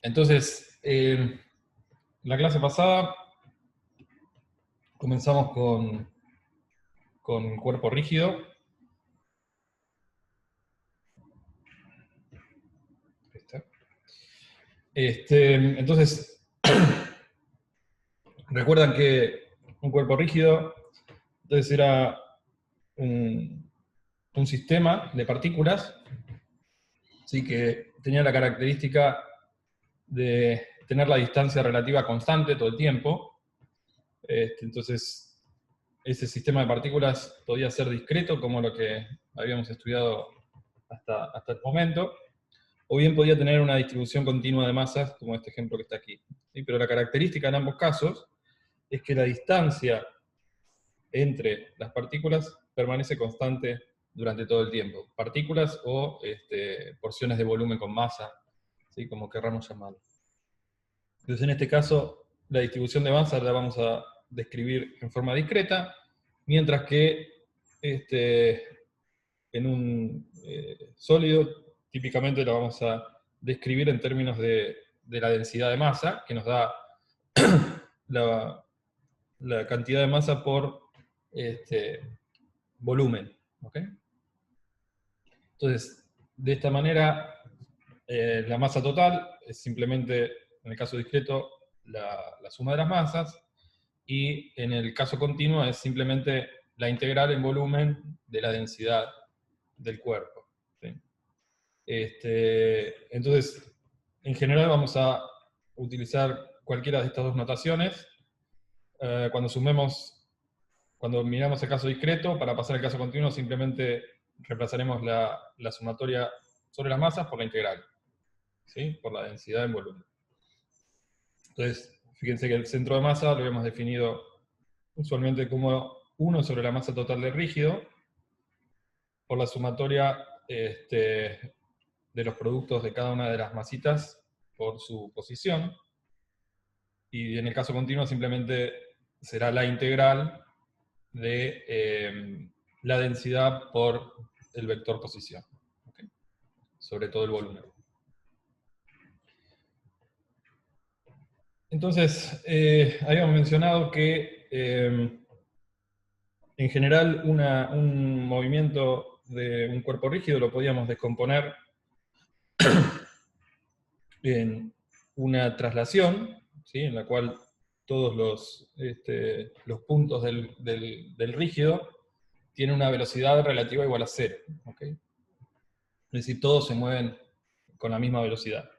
Entonces, la clase pasada comenzamos con cuerpo rígido. Entonces, recuerdan que un cuerpo rígido entonces era un sistema de partículas, ¿sí? Que tenía la característica de tener la distancia relativa constante todo el tiempo. Entonces, ese sistema de partículas podía ser discreto, como lo que habíamos estudiado hasta el momento, o bien podía tener una distribución continua de masas, como este ejemplo que está aquí. ¿Sí? Pero la característica en ambos casos es que la distancia entre las partículas permanece constante durante todo el tiempo. Partículas o porciones de volumen con masa, ¿sí? Como querramos llamarlo. Entonces, en este caso, la distribución de masa la vamos a describir en forma discreta, mientras que en un sólido típicamente lo vamos a describir en términos de la densidad de masa, que nos da la cantidad de masa por volumen. ¿Okay? Entonces, de esta manera, la masa total es simplemente, en el caso discreto, la suma de las masas, y en el caso continuo es simplemente la integral en volumen de la densidad del cuerpo. ¿Sí? Entonces, en general vamos a utilizar cualquiera de estas dos notaciones. Cuando miramos el caso discreto, para pasar al caso continuo, simplemente reemplazaremos la sumatoria sobre las masas por la integral, ¿sí? Por la densidad en volumen. Entonces, fíjense que el centro de masa lo hemos definido usualmente como 1 sobre la masa total del rígido, por la sumatoria de los productos de cada una de las masitas por su posición, y en el caso continuo simplemente será la integral de la densidad por el vector posición, ¿okay? Sobre todo el volumen. Entonces, habíamos mencionado que en general un movimiento de un cuerpo rígido lo podíamos descomponer en una traslación, ¿sí? En la cual todos los puntos del rígido tienen una velocidad relativa igual a 0. ¿Okay? Es decir, todos se mueven con la misma velocidad.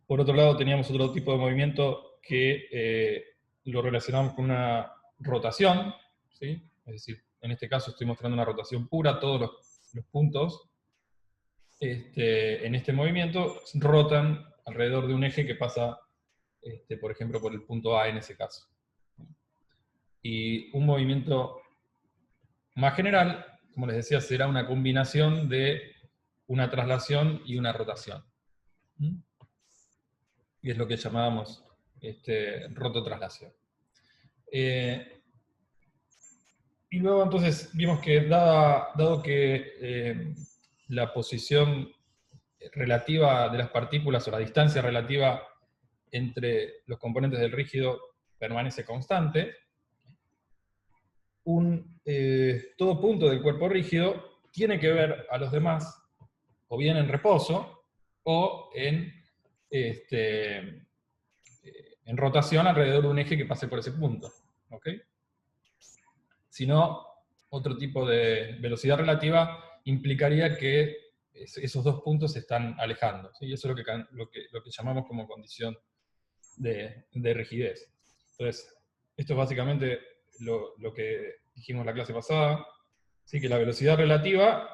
Por otro lado, teníamos otro tipo de movimiento que lo relacionamos con una rotación, ¿sí? Es decir, en este caso estoy mostrando una rotación pura, todos los puntos en este movimiento rotan alrededor de un eje que pasa, por ejemplo, por el punto A en ese caso. Y un movimiento más general, como les decía, será una combinación de una traslación y una rotación. Y es lo que llamábamos rototraslación. Y luego entonces vimos que dado que la posición relativa de las partículas, o la distancia relativa entre los componentes del rígido permanece constante, todo punto del cuerpo rígido tiene que ver a los demás o bien en reposo o en rotación alrededor de un eje que pase por ese punto. ¿Okay? Si no, otro tipo de velocidad relativa implicaría que esos dos puntos se están alejando, ¿sí? Y eso es lo que llamamos como condición de rigidez. Entonces, esto es básicamente lo que dijimos en la clase pasada, ¿sí? Que la velocidad relativa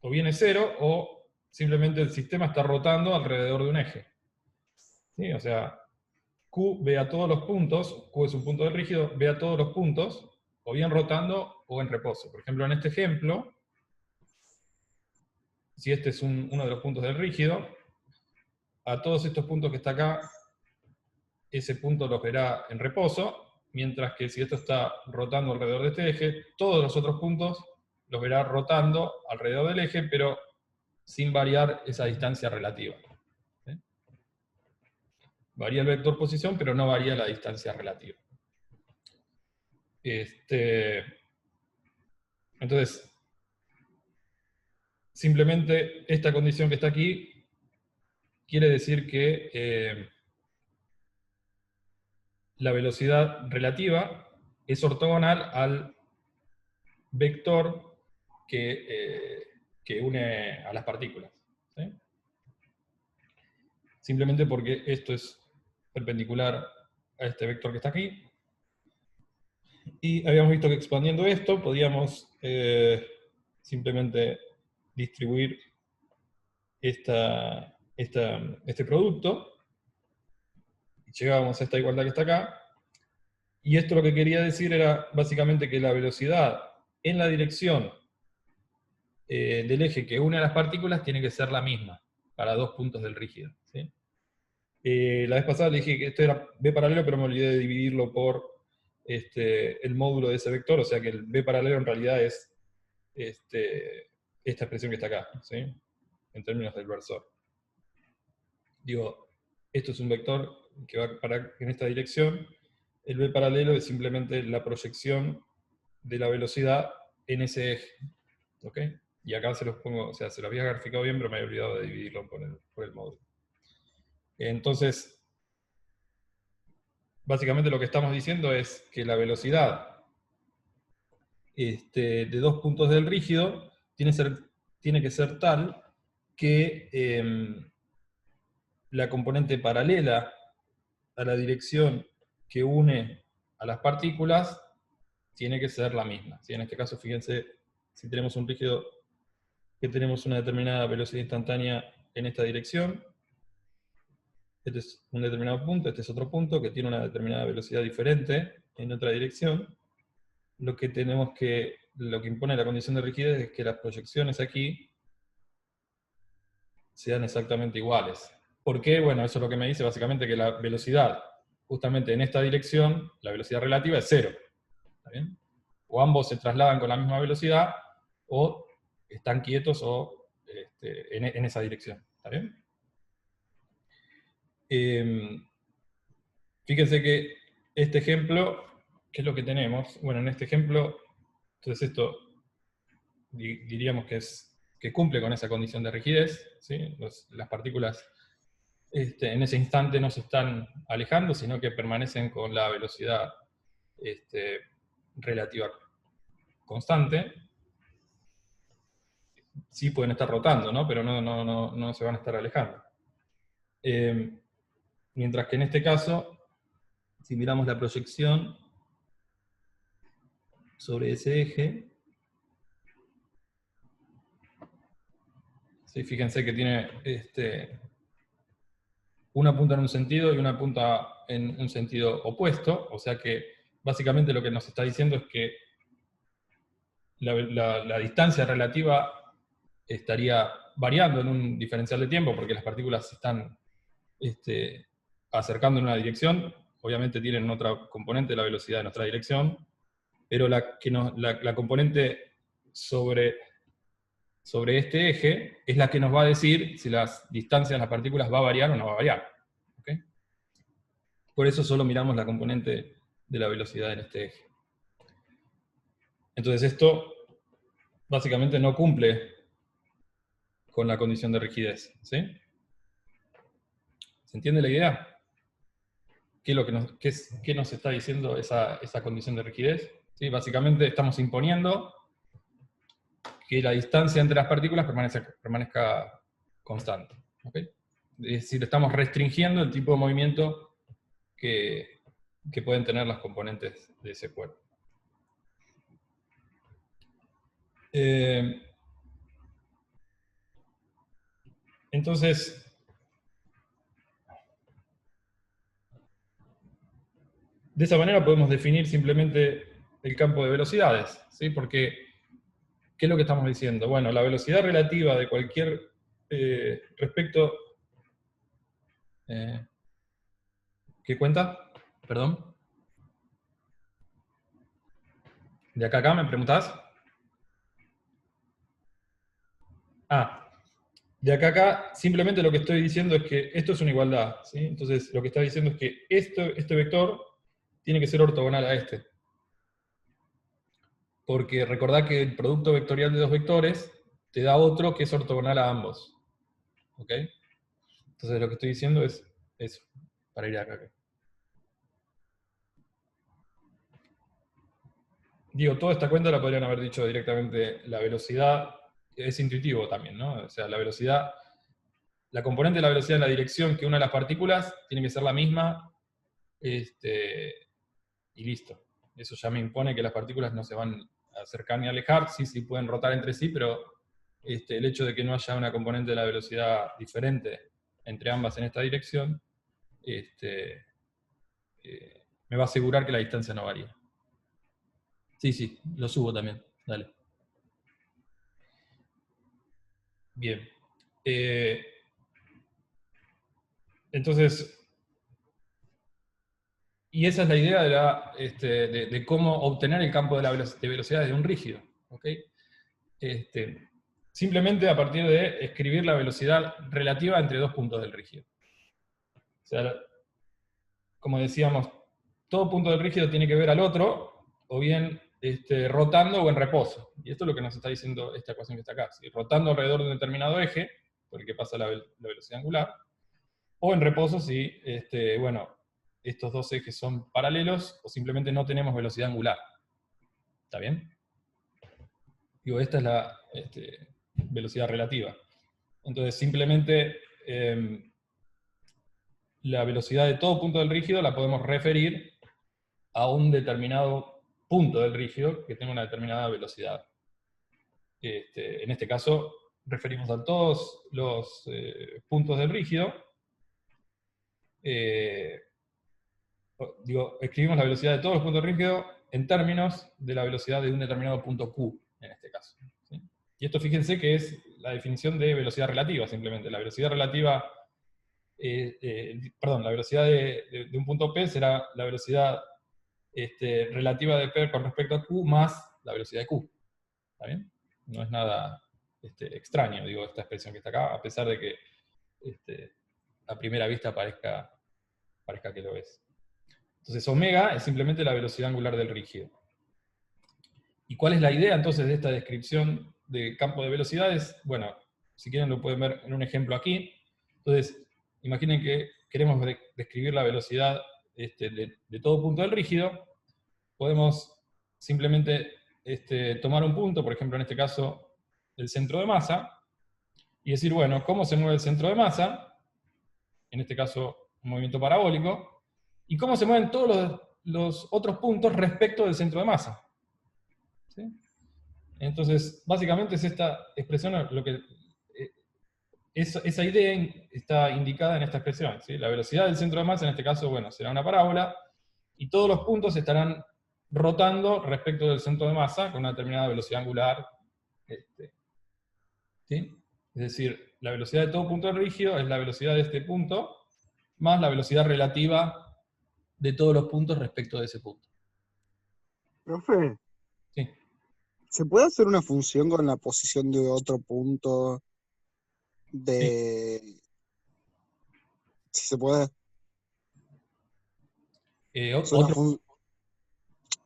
o bien es 0, o simplemente el sistema está rotando alrededor de un eje. ¿Sí? O sea, Q ve a todos los puntos, Q es un punto del rígido, ve a todos los puntos, o bien rotando o en reposo. Por ejemplo, en este ejemplo, si este es uno de los puntos del rígido, a todos estos puntos que está acá, ese punto los verá en reposo, mientras que si esto está rotando alrededor de este eje, todos los otros puntos los verá rotando alrededor del eje, pero sin variar esa distancia relativa. ¿Sí? Varía el vector posición, pero no varía la distancia relativa. Entonces, simplemente esta condición que está aquí quiere decir que la velocidad relativa es ortogonal al vector que une a las partículas. ¿Sí? Simplemente porque esto es perpendicular a este vector que está aquí. Y habíamos visto que expandiendo esto podíamos simplemente distribuir este producto. Y llegábamos a esta igualdad que está acá. Y esto lo que quería decir era básicamente que la velocidad en la dirección del eje que une a las partículas tiene que ser la misma para dos puntos del rígido. ¿Sí? La vez pasada le dije que esto era B paralelo, pero me olvidé de dividirlo por el módulo de ese vector, o sea que el B paralelo en realidad es esta expresión que está acá, ¿sí? En términos del versor. Digo, esto es un vector que va en esta dirección, el B paralelo es simplemente la proyección de la velocidad en ese eje. ¿Ok? Y acá se los pongo, o sea, se los había graficado bien, pero me había olvidado de dividirlo por el módulo. Entonces, básicamente lo que estamos diciendo es que la velocidad de dos puntos del rígido tiene que ser tal que la componente paralela a la dirección que une a las partículas tiene que ser la misma. ¿Sí? En este caso, fíjense, si tenemos un rígido que tenemos una determinada velocidad instantánea en esta dirección, este es un determinado punto, este es otro punto que tiene una determinada velocidad diferente en otra dirección, lo que impone la condición de rigidez es que las proyecciones aquí sean exactamente iguales. ¿Por qué? Bueno, eso es lo que me dice básicamente que la velocidad, justamente en esta dirección, la velocidad relativa es cero. ¿Está bien? O ambos se trasladan con la misma velocidad, o están quietos o en esa dirección. ¿Está bien? Fíjense que este ejemplo, ¿qué es lo que tenemos? Bueno, en este ejemplo, entonces esto diríamos que cumple con esa condición de rigidez, ¿sí? Las partículas en ese instante no se están alejando, sino que permanecen con la velocidad relativa constante. Sí pueden estar rotando, ¿no? Pero no se van a estar alejando. Mientras que en este caso, si miramos la proyección sobre ese eje, ¿sí? Fíjense que tiene una punta en un sentido y una punta en un sentido opuesto, o sea que básicamente lo que nos está diciendo es que la distancia relativa estaría variando en un diferencial de tiempo, porque las partículas se están acercando en una dirección, obviamente tienen otra componente de la velocidad en otra dirección, pero la componente sobre este eje es la que nos va a decir si las distancias de las partículas va a variar o no va a variar. ¿Okay? Por eso solo miramos la componente de la velocidad en este eje. Entonces esto básicamente no cumple con la condición de rigidez. ¿Sí? ¿Se entiende la idea? ¿Qué nos está diciendo esa condición de rigidez? ¿Sí? Básicamente estamos imponiendo que la distancia entre las partículas permanezca constante. ¿Okay? Es decir, estamos restringiendo el tipo de movimiento que pueden tener las componentes de ese cuerpo. Entonces, de esa manera podemos definir simplemente el campo de velocidades, ¿sí? Porque, ¿qué es lo que estamos diciendo? Bueno, la velocidad relativa de cualquier respecto... ¿qué cuenta? Perdón. ¿De acá a acá me preguntás? Ah, de acá a acá, simplemente lo que estoy diciendo es que esto es una igualdad, ¿sí? Entonces, lo que está diciendo es que este vector tiene que ser ortogonal a este. Porque recordá que el producto vectorial de dos vectores te da otro que es ortogonal a ambos. ¿Ok? Entonces, lo que estoy diciendo es eso, para ir acá. Digo, toda esta cuenta la podrían haber dicho directamente la velocidad, es intuitivo también, ¿no? O sea, la velocidad, la componente de la velocidad en la dirección que une a las partículas tiene que ser la misma, y listo. Eso ya me impone que las partículas no se van a acercar ni a alejar, sí pueden rotar entre sí, pero el hecho de que no haya una componente de la velocidad diferente entre ambas en esta dirección, me va a asegurar que la distancia no varía. Sí, lo subo también, dale. Bien. Entonces, y esa es la idea de cómo obtener el campo de velocidad de un rígido. ¿Okay? Simplemente a partir de escribir la velocidad relativa entre dos puntos del rígido. O sea, como decíamos, todo punto del rígido tiene que ver al otro, o bien rotando o en reposo. Y esto es lo que nos está diciendo esta ecuación que está acá. ¿Sí? Rotando alrededor de un determinado eje, por el que pasa la velocidad angular, o en reposo si, bueno, estos dos ejes son paralelos, o simplemente no tenemos velocidad angular. ¿Está bien? Digo, esta es la velocidad relativa. Entonces, simplemente la velocidad de todo punto del rígido la podemos referir a un determinado punto del rígido que tenga una determinada velocidad. En este caso, referimos a todos los puntos del rígido. Escribimos la velocidad de todos los puntos del rígido en términos de la velocidad de un determinado punto Q, en este caso. ¿Sí? Y esto, fíjense que es la definición de velocidad relativa, simplemente. La velocidad relativa, perdón, la velocidad de un punto P será la velocidad relativa de P con respecto a Q más la velocidad de Q. ¿Está bien? No es nada extraño, digo, esta expresión que está acá, a pesar de que a primera vista parezca que lo es. Entonces, omega es simplemente la velocidad angular del rígido. ¿Y cuál es la idea entonces de esta descripción de campo de velocidades? Bueno, si quieren lo pueden ver en un ejemplo aquí. Entonces, imaginen que queremos describir la velocidad de todo punto del rígido. Podemos simplemente tomar un punto, por ejemplo en este caso el centro de masa, y decir, bueno, ¿cómo se mueve el centro de masa? En este caso un movimiento parabólico. ¿Y cómo se mueven todos los otros puntos respecto del centro de masa? ¿Sí? Entonces, básicamente es esta expresión, lo que esa idea está indicada en esta expresión. ¿Sí? La velocidad del centro de masa, en este caso, bueno, será una parábola, y todos los puntos estarán rotando respecto del centro de masa con una determinada velocidad angular. ¿Sí? Es decir, la velocidad de todo punto del rígido es la velocidad de este punto, más la velocidad relativa de todos los puntos respecto de ese punto. Profe, ¿Sí? ¿se puede hacer una función con la posición de otro punto Sí. de... Si se puede? Es una Otro,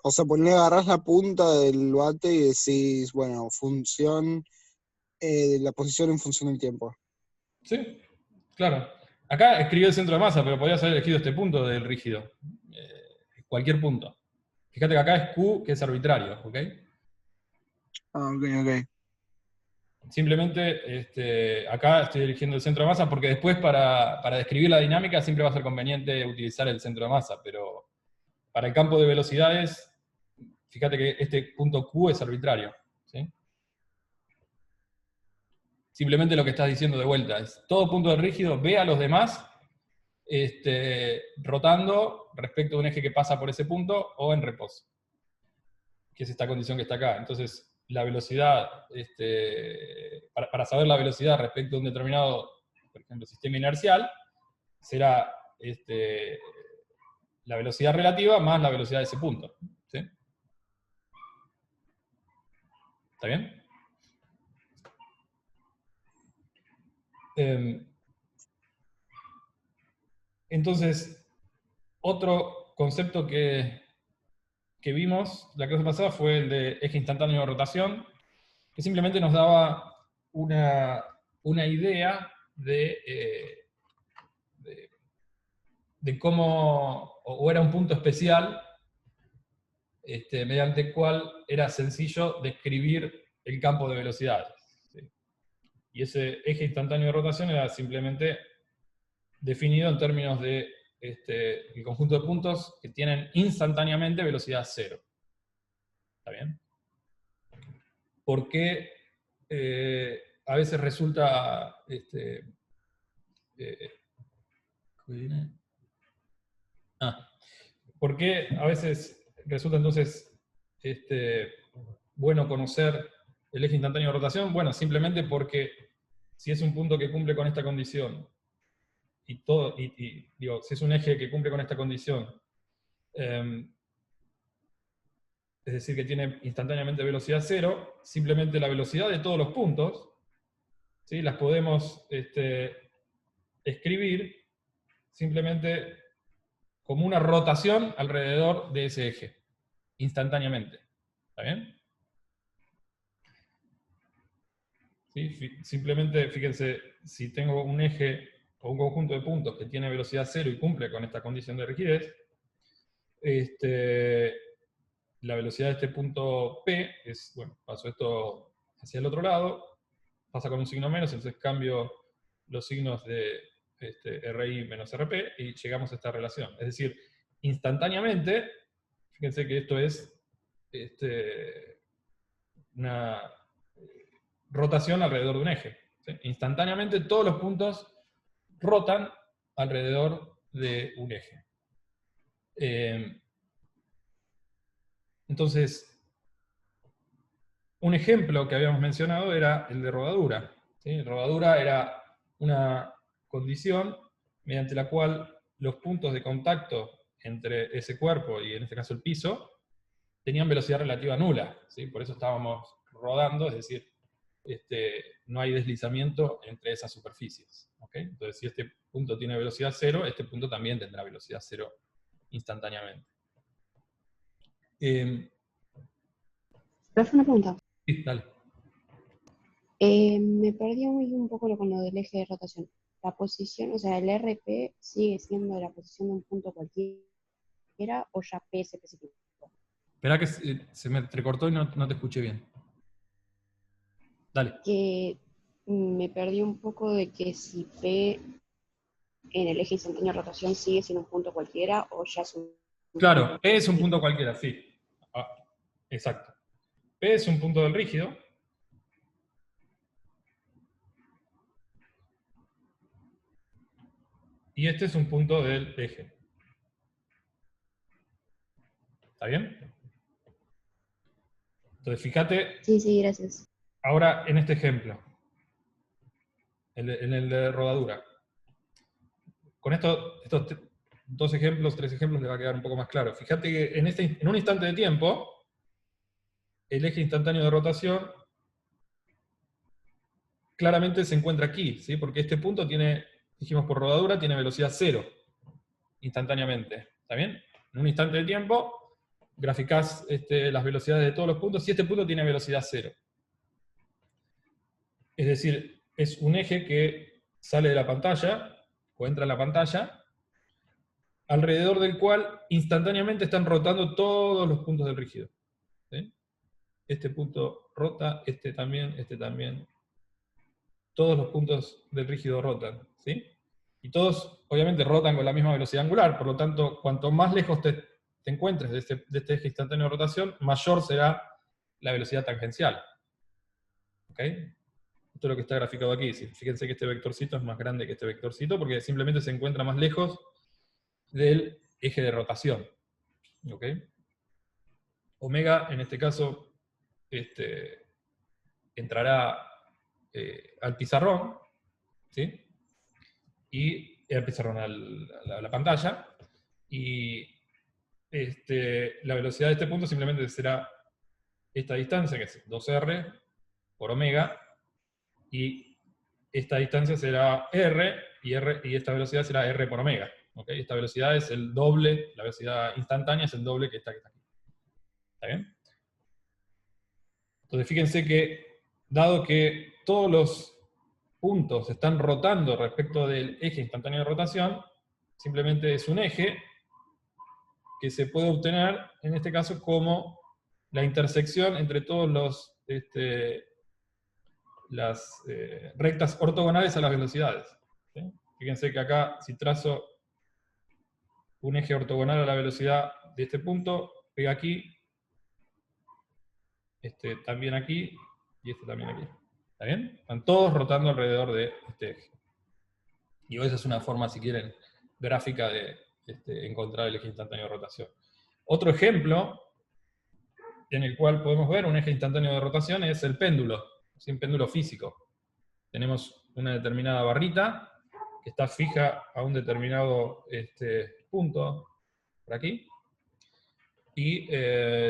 O sea, agarrás la punta del bate y decís, bueno, función, la posición en función del tiempo. sí, claro. Acá escribió el centro de masa, pero podrías haber elegido este punto del rígido. Cualquier punto. Fíjate que acá es Q, que es arbitrario, ¿ok? Ah, ok. Simplemente, acá estoy eligiendo el centro de masa porque después para describir la dinámica siempre va a ser conveniente utilizar el centro de masa, pero para el campo de velocidades, fíjate que este punto Q es arbitrario. ¿Sí? Simplemente lo que estás diciendo de vuelta es, todo punto del rígido ve a los demás rotando respecto de un eje que pasa por ese punto o en reposo, que es esta condición que está acá. Entonces, la velocidad, para saber la velocidad respecto a un determinado, por ejemplo, sistema inercial, será la velocidad relativa más la velocidad de ese punto. ¿Sí? ¿Está bien? Entonces, otro concepto que vimos la clase pasada fue el de eje instantáneo de rotación, que simplemente nos daba una idea de cómo, o era un punto especial, mediante el cual era sencillo describir el campo de velocidades. ¿Sí? Y ese eje instantáneo de rotación era simplemente definido en términos de el conjunto de puntos que tienen instantáneamente velocidad cero. ¿Está bien? ¿Por qué a veces resulta ¿por qué a veces resulta entonces bueno conocer el eje instantáneo de rotación? Bueno, simplemente porque si es un punto que cumple con esta condición, digo, si es un eje que cumple con esta condición, es decir, que tiene instantáneamente velocidad cero, simplemente la velocidad de todos los puntos, ¿sí? Las podemos escribir simplemente como una rotación alrededor de ese eje, instantáneamente. ¿Está bien? ¿Sí? Simplemente, fíjense, si tengo un eje o un conjunto de puntos que tiene velocidad cero y cumple con esta condición de rigidez, la velocidad de este punto P es, bueno, paso esto hacia el otro lado, pasa con un signo menos, entonces cambio los signos de RI menos RP y llegamos a esta relación. Es decir, instantáneamente, fíjense que esto es una rotación alrededor de un eje. ¿Sí? Instantáneamente todos los puntos rotan alrededor de un eje. Entonces, un ejemplo que habíamos mencionado era el de rodadura. ¿Sí? Rodadura era una condición mediante la cual los puntos de contacto entre ese cuerpo y en este caso el piso tenían velocidad relativa nula. ¿Sí? Por eso estábamos rodando, es decir, no hay deslizamiento entre esas superficies. ¿Okay? Entonces, si este punto tiene velocidad cero, este punto también tendrá velocidad cero instantáneamente. ¿Te hago una pregunta? Sí, dale. Me perdí un poco con lo del eje de rotación. La posición, o sea, el RP sigue siendo la posición de un punto cualquiera o ya P es específico. Esperá que se me entrecortó y no te escuché bien. Dale. Que me perdí un poco de que si P en el eje instantáneo de rotación sigue siendo un punto cualquiera o ya es un... Claro, P es un punto cualquiera, sí. Ah, exacto. P es un punto del rígido. Y este es un punto del eje. ¿Está bien? Entonces, fíjate Sí, gracias. ahora en este ejemplo. En el de rodadura. Con estos dos ejemplos, tres ejemplos, le va a quedar un poco más claro. Fíjate que en un instante de tiempo, el eje instantáneo de rotación claramente se encuentra aquí, ¿sí? Porque este punto tiene, dijimos por rodadura, tiene velocidad cero, instantáneamente. ¿Está bien? En un instante de tiempo, graficás las velocidades de todos los puntos, y este punto tiene velocidad cero. Es decir, es un eje que sale de la pantalla, o entra en la pantalla, alrededor del cual instantáneamente están rotando todos los puntos del rígido. ¿Sí? Este punto rota, este también, todos los puntos del rígido rotan, ¿sí? Y todos, obviamente, rotan con la misma velocidad angular, por lo tanto, cuanto más lejos te encuentres de este eje instantáneo de rotación, mayor será la velocidad tangencial. ¿Ok? Esto es lo que está graficado aquí. Fíjense que este vectorcito es más grande que este vectorcito, porque simplemente se encuentra más lejos del eje de rotación. ¿Ok? Omega, en este caso, entrará al pizarrón, ¿sí? Y al pizarrón, a la pantalla, y la velocidad de este punto simplemente será esta distancia, que es 2r por omega, y esta distancia será r, y esta velocidad será r por omega. ¿Okay? Esta velocidad es el doble, la velocidad instantánea es el doble que esta que está aquí. ¿Está bien? Entonces fíjense que, dado que todos los puntos están rotando respecto del eje instantáneo de rotación, simplemente es un eje que se puede obtener, en este caso, como la intersección entre todos las rectas ortogonales a las velocidades. ¿Sí? Fíjense que acá, si trazo un eje ortogonal a la velocidad de este punto, pega aquí, este también aquí, y este también aquí. ¿Está bien? Están todos rotando alrededor de este eje. Y esa es una forma, si quieren, gráfica de encontrar el eje instantáneo de rotación. Otro ejemplo en el cual podemos ver un eje instantáneo de rotación es el péndulo, un péndulo físico. Tenemos una determinada barrita que está fija a un determinado punto, por aquí, y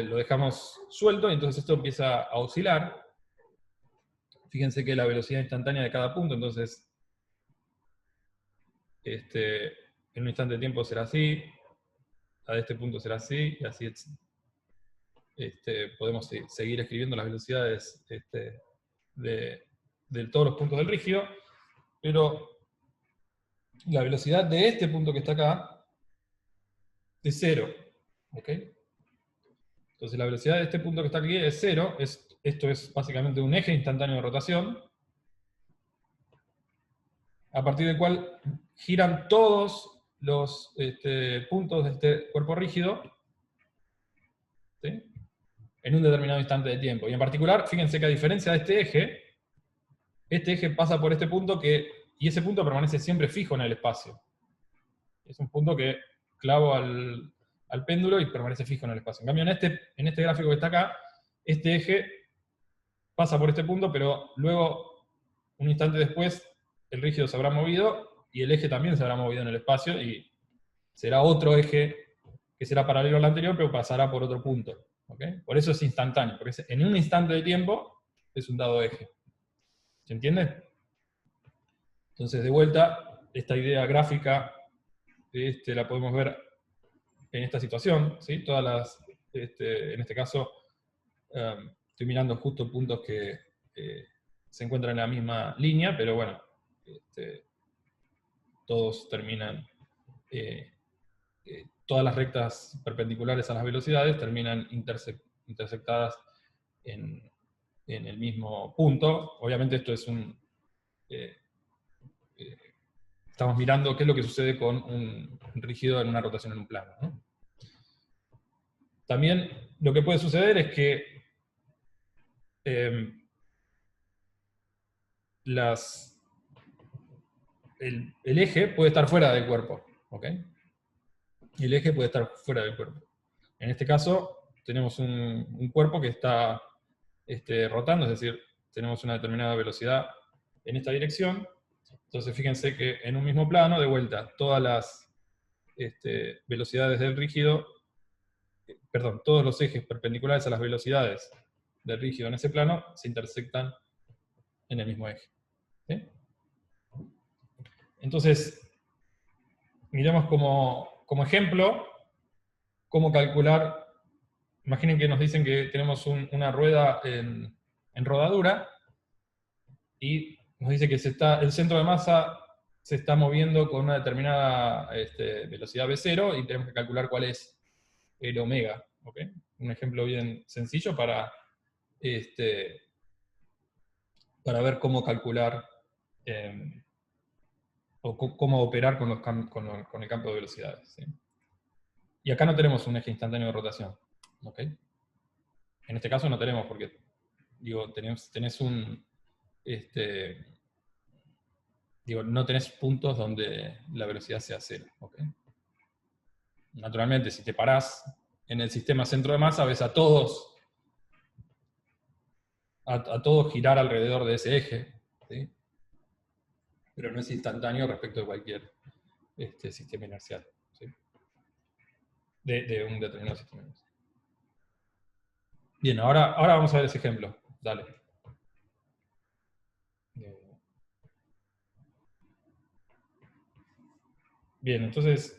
lo dejamos suelto, y entonces esto empieza a oscilar. Fíjense que la velocidad instantánea de cada punto, entonces, en un instante de tiempo será así, a este punto será así, y así podemos seguir escribiendo las velocidades de todos los puntos del rígido, pero la velocidad de este punto que está acá es 0. ¿Ok? Entonces la velocidad de este punto que está aquí es 0, esto es básicamente un eje instantáneo de rotación, a partir del cual giran todos los puntos de este cuerpo rígido, ¿sí? En un determinado instante de tiempo. Y en particular, fíjense que a diferencia de este eje pasa por este punto y ese punto permanece siempre fijo en el espacio. Es un punto que clavo al péndulo y permanece fijo en el espacio. En cambio, en este gráfico que está acá, este eje pasa por este punto, pero luego, un instante después, el rígido se habrá movido y el eje también se habrá movido en el espacio y será otro eje que será paralelo al anterior, pero pasará por otro punto. ¿Okay? Por eso es instantáneo, porque en un instante de tiempo es un dado eje. ¿Se entiende? Entonces, de vuelta, esta idea gráfica la podemos ver en esta situación, ¿sí? Todas las, en este caso, estoy mirando justo puntos que se encuentran en la misma línea, pero bueno, todos terminan, todas las rectas perpendiculares a las velocidades terminan intersectadas en el mismo punto. Obviamente esto es estamos mirando qué es lo que sucede con un rígido en una rotación en un plano, ¿no? También lo que puede suceder es que el eje puede estar fuera del cuerpo, ¿ok? El eje puede estar fuera del cuerpo. En este caso, tenemos un cuerpo que está rotando, es decir, tenemos una determinada velocidad en esta dirección. Entonces, fíjense que en un mismo plano, de vuelta, todas las velocidades del rígido, perdón, todos los ejes perpendiculares a las velocidades del rígido en ese plano se intersectan en el mismo eje. ¿Sí? Entonces, miremos como ejemplo cómo calcular. Imaginen que nos dicen que tenemos una rueda en rodadura y nos dice que el centro de masa se está moviendo con una determinada velocidad v0 y tenemos que calcular cuál es el omega. ¿Okay? Un ejemplo bien sencillo para ver cómo calcular o cómo operar con el campo de velocidades. ¿Sí? Y acá no tenemos un eje instantáneo de rotación. ¿Okay? En este caso no tenemos, porque digo, tenés un... no tenés puntos donde la velocidad sea 0. ¿Okay? Naturalmente, si te parás en el sistema centro de masa, ves a todos girar alrededor de ese eje, ¿sí? Pero no es instantáneo respecto de cualquier sistema inercial, ¿sí? de un determinado sistema inercial. Bien, ahora vamos a ver ese ejemplo. Dale. Bien, entonces...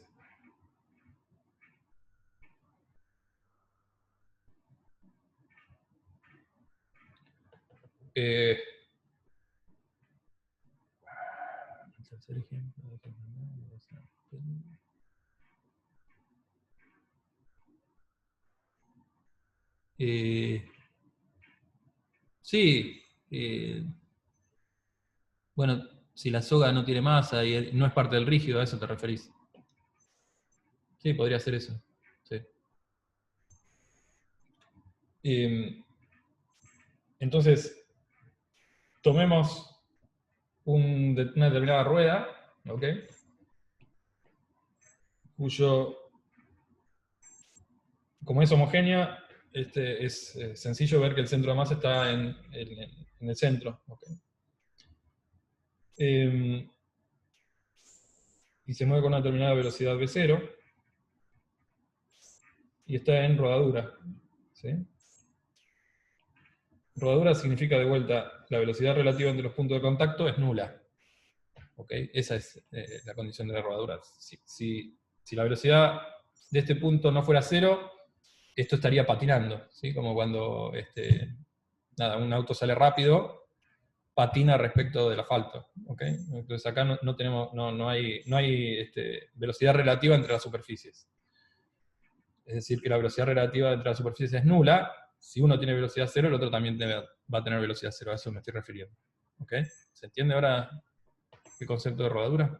el tercer ejemplo, sí, bueno, si la soga no tiene masa y no es parte del rígido, ¿a eso te referís? Sí, podría ser eso. Sí. Entonces, tomemos una determinada rueda, ¿ok? Cuyo, como es homogénea, es sencillo ver que el centro de masa está en el centro. ¿Okay? Y se mueve con una determinada velocidad v0, y está en rodadura. ¿Sí? Rodadura significa, de vuelta, la velocidad relativa entre los puntos de contacto es nula. ¿Okay? Esa es la condición de la rodadura. Si la velocidad de este punto no fuera cero, esto estaría patinando, ¿sí? Como cuando un auto sale rápido, patina respecto del asfalto. ¿Okay? Entonces acá no hay velocidad relativa entre las superficies. Es decir, que la velocidad relativa entre las superficies es nula. Si uno tiene velocidad cero, el otro también va a tener velocidad cero. A eso me estoy refiriendo. ¿Okay? ¿Se entiende ahora el concepto de rodadura?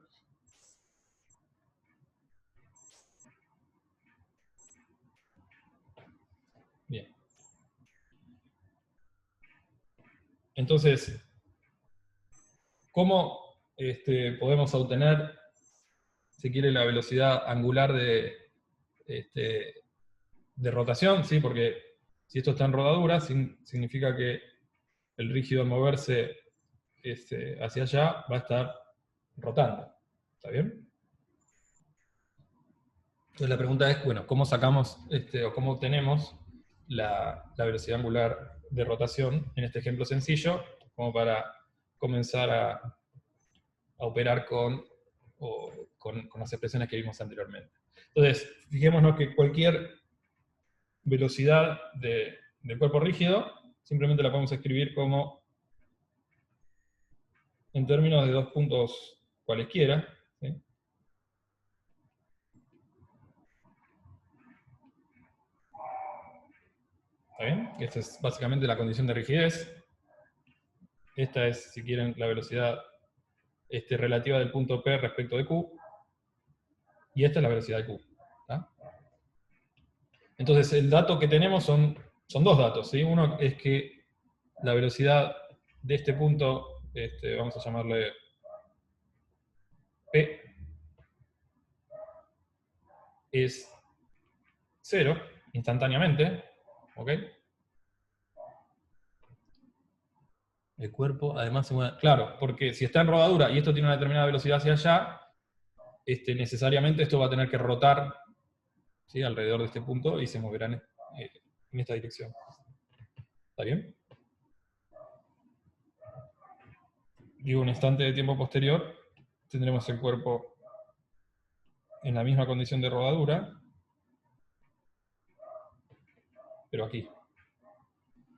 Bien. Entonces, ¿cómo podemos obtener, si quiere, la velocidad angular de rotación? ¿Sí? Porque si esto está en rodadura, significa que el rígido al moverse hacia allá va a estar rotando. ¿Está bien? Entonces la pregunta es, bueno, ¿cómo sacamos o cómo obtenemos la velocidad angular de rotación en este ejemplo sencillo, como para comenzar a operar con las expresiones que vimos anteriormente? Entonces, fijémonos que cualquier velocidad de cuerpo rígido simplemente la podemos escribir como en términos de dos puntos cualesquiera. ¿Sí? ¿Está bien? Esta es básicamente la condición de rigidez. Esta es, si quieren, la velocidad relativa del punto P respecto de Q. Y esta es la velocidad de Q. ¿Tá? Entonces, el dato que tenemos son dos datos. ¿Sí? Uno es que la velocidad de este punto, vamos a llamarle P, es 0 instantáneamente. ¿Ok? El cuerpo además se mueve. Claro, porque si está en rodadura y esto tiene una determinada velocidad hacia allá, necesariamente esto va a tener que rotar, ¿sí?, alrededor de este punto y se moverán en esta dirección. ¿Está bien? Y un instante de tiempo posterior tendremos el cuerpo en la misma condición de rodadura, pero aquí.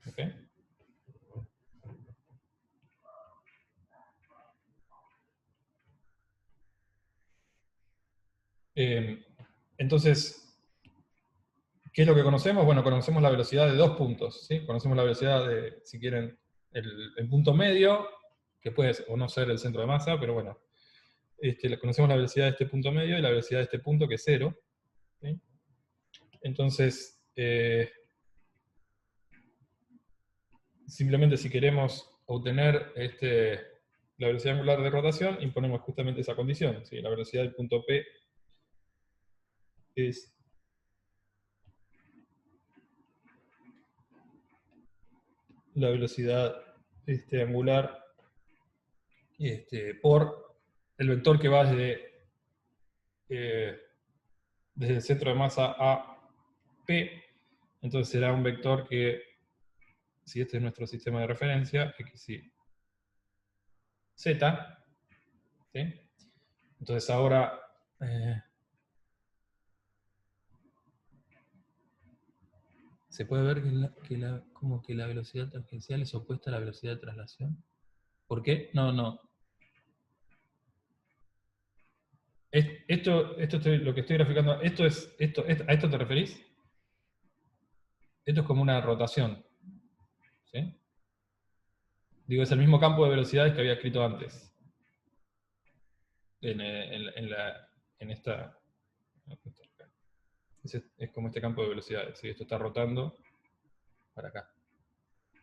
¿Okay? Entonces, ¿qué es lo que conocemos? Bueno, conocemos la velocidad de dos puntos. ¿Sí? Conocemos la velocidad de, si quieren, el punto medio, que puede o no ser el centro de masa, pero bueno. Conocemos la velocidad de este punto medio y la velocidad de este punto, que es 0. ¿Sí? Entonces, simplemente si queremos obtener la velocidad angular de rotación, imponemos justamente esa condición. ¿Sí? La velocidad del punto P es la velocidad angular por el vector que va desde el centro de masa a P. Entonces será un vector que, si este es nuestro sistema de referencia, x, y z. ¿Sí? Entonces ahora ¿Se puede ver como que la velocidad tangencial es opuesta a la velocidad de traslación? ¿Por qué? No. Lo que estoy graficando, ¿a esto te referís? Esto es como una rotación. ¿Sí? Digo, es el mismo campo de velocidades que había escrito antes. En esta... Es como este campo de velocidades. ¿Sí? Esto está rotando para acá.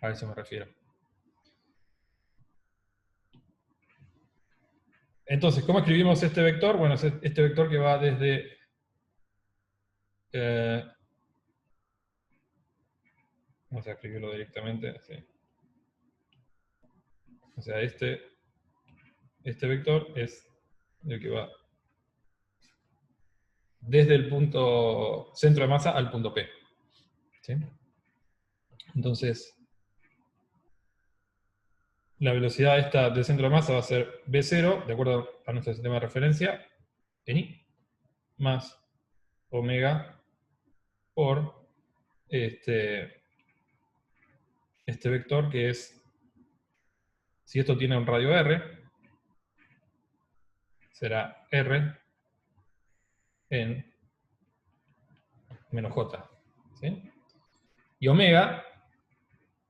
A eso me refiero. Entonces, ¿cómo escribimos este vector? Bueno, es este vector que va desde... vamos a escribirlo directamente. Sí. O sea, este vector es el que va desde el punto centro de masa al punto P. ¿Sí? Entonces, la velocidad esta del centro de masa va a ser V0, de acuerdo a nuestro sistema de referencia, en I, más omega por este vector que es, si esto tiene un radio R, será R en menos J. ¿Sí? Y omega,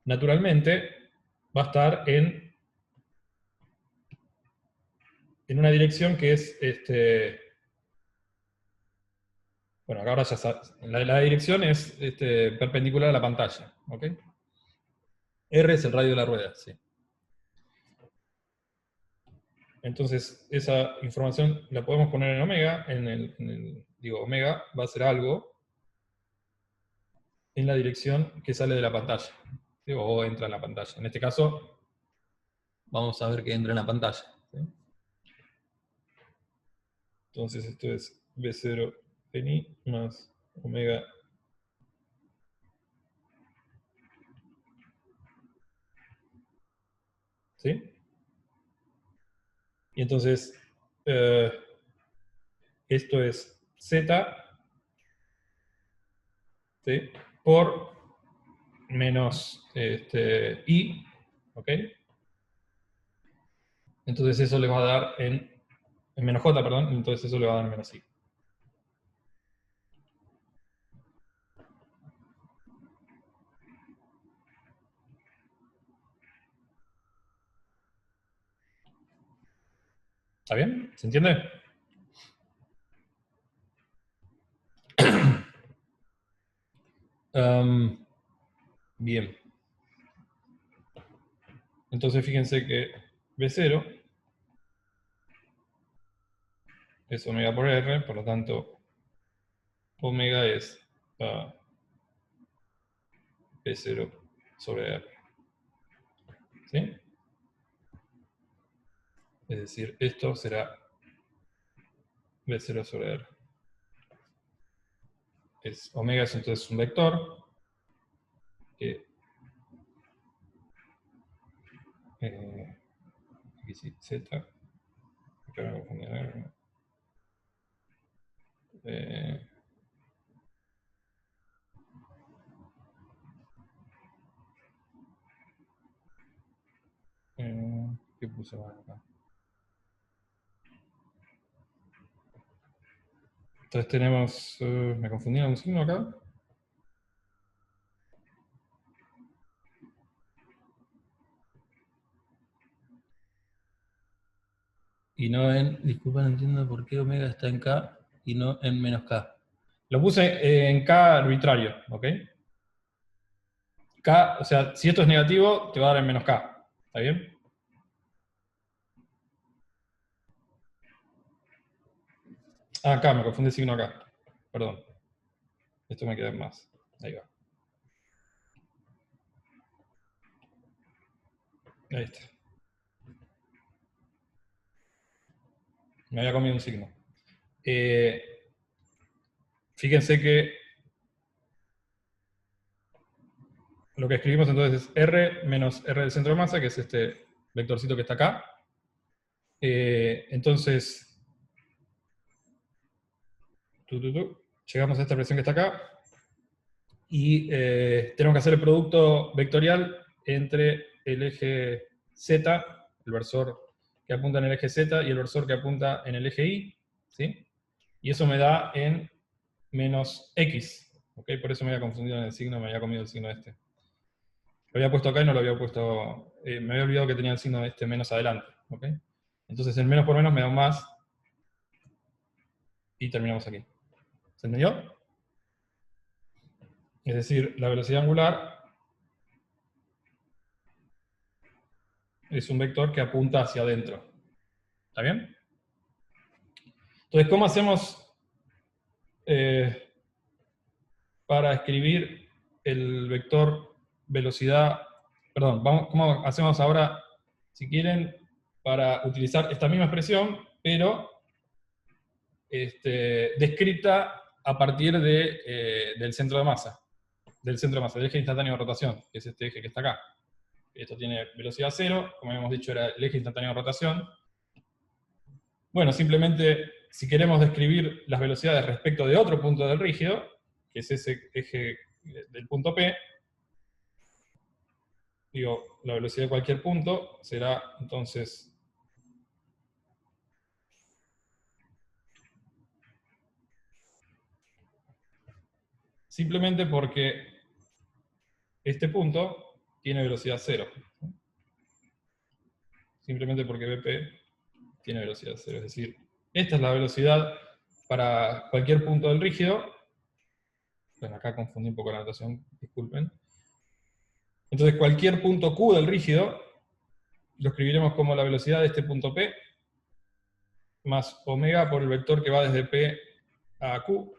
naturalmente, va a estar en una dirección que es, bueno, ahora ya sabes, la dirección es perpendicular a la pantalla. ¿Ok? R es el radio de la rueda, sí. Entonces, esa información la podemos poner en omega, digo, omega va a ser algo en la dirección que sale de la pantalla, ¿sí? O entra en la pantalla. En este caso, vamos a ver que entra en la pantalla. ¿Sí? Entonces, esto es V0 en I más omega ¿sí? Y entonces, esto es Z, ¿sí? Por menos I, ¿ok? Entonces eso le va a dar en menos J, perdón, entonces eso le va a dar en menos I. ¿Está bien? ¿Se entiende? Bien. Entonces fíjense que V0 es omega por R, por lo tanto, omega es V0 sobre R. ¿Sí? Es decir, esto será V0 sobre R. Omega es entonces un vector que aquí sí, Z, acá me confundí, ¿qué puse mal acá? Entonces tenemos, me confundí un signo acá. Y no disculpa, no entiendo por qué omega está en K y no en menos K. Lo puse en K arbitrario, ¿ok? K, o sea, si esto es negativo, te va a dar en menos K. ¿Está bien? Ah, acá, me confundí el signo acá. Perdón. Esto me queda en más. Ahí va. Ahí está. Me había comido un signo. Fíjense que lo que escribimos entonces es R menos R del centro de masa, que es este vectorcito que está acá. Entonces, Llegamos a esta expresión que está acá. Y tenemos que hacer el producto vectorial entre el eje Z, el versor que apunta en el eje Z, y el versor que apunta en el eje Y, ¿sí? Y eso me da en menos X, ¿ok? Por eso me había confundido en el signo, me había comido el signo este. Lo había puesto acá y no lo había puesto, me había olvidado que tenía el signo este menos adelante, ¿ok? Entonces el menos por menos me da un más, y terminamos aquí. ¿Se entendió? Es decir, la velocidad angular es un vector que apunta hacia adentro. ¿Está bien? Entonces, ¿cómo hacemos para escribir el vector velocidad? Perdón, ¿cómo hacemos ahora, si quieren, para utilizar esta misma expresión, pero descrita a partir del centro de masa? Del eje instantáneo de rotación, que es este eje que está acá. Esto tiene velocidad 0, como habíamos dicho era el eje instantáneo de rotación. Bueno, simplemente, si queremos describir las velocidades respecto de otro punto del rígido, que es ese eje del punto P, digo, la velocidad de cualquier punto será, entonces, simplemente porque este punto tiene velocidad 0. Simplemente porque BP tiene velocidad 0. Es decir, esta es la velocidad para cualquier punto del rígido. Bueno, acá confundí un poco la notación, disculpen. Entonces, cualquier punto Q del rígido lo escribiremos como la velocidad de este punto P más omega por el vector que va desde P a Q,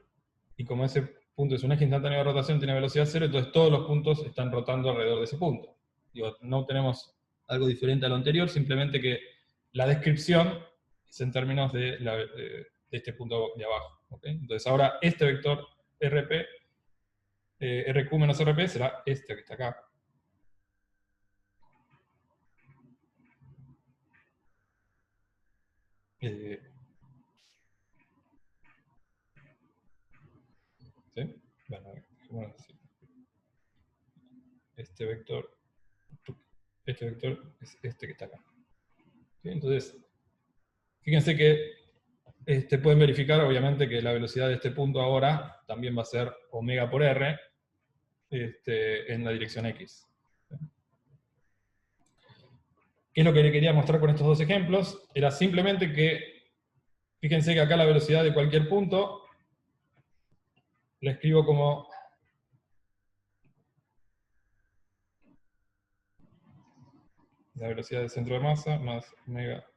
y como ese punto es un eje instantáneo de rotación, tiene velocidad 0, entonces todos los puntos están rotando alrededor de ese punto. Digo, no tenemos algo diferente a lo anterior, simplemente que la descripción es en términos de este punto de abajo. ¿Okay? Entonces ahora este vector RP, RQ menos RP será este que está acá. ¿Sí? Bueno, sí. Este vector es este que está acá. ¿Sí? Entonces, fíjense que pueden verificar, obviamente, que la velocidad de este punto ahora también va a ser omega por r en la dirección x. ¿Qué es lo que le quería mostrar con estos dos ejemplos? Era simplemente que, fíjense que acá la velocidad de cualquier punto la escribo como la velocidad del centro de masa más omega.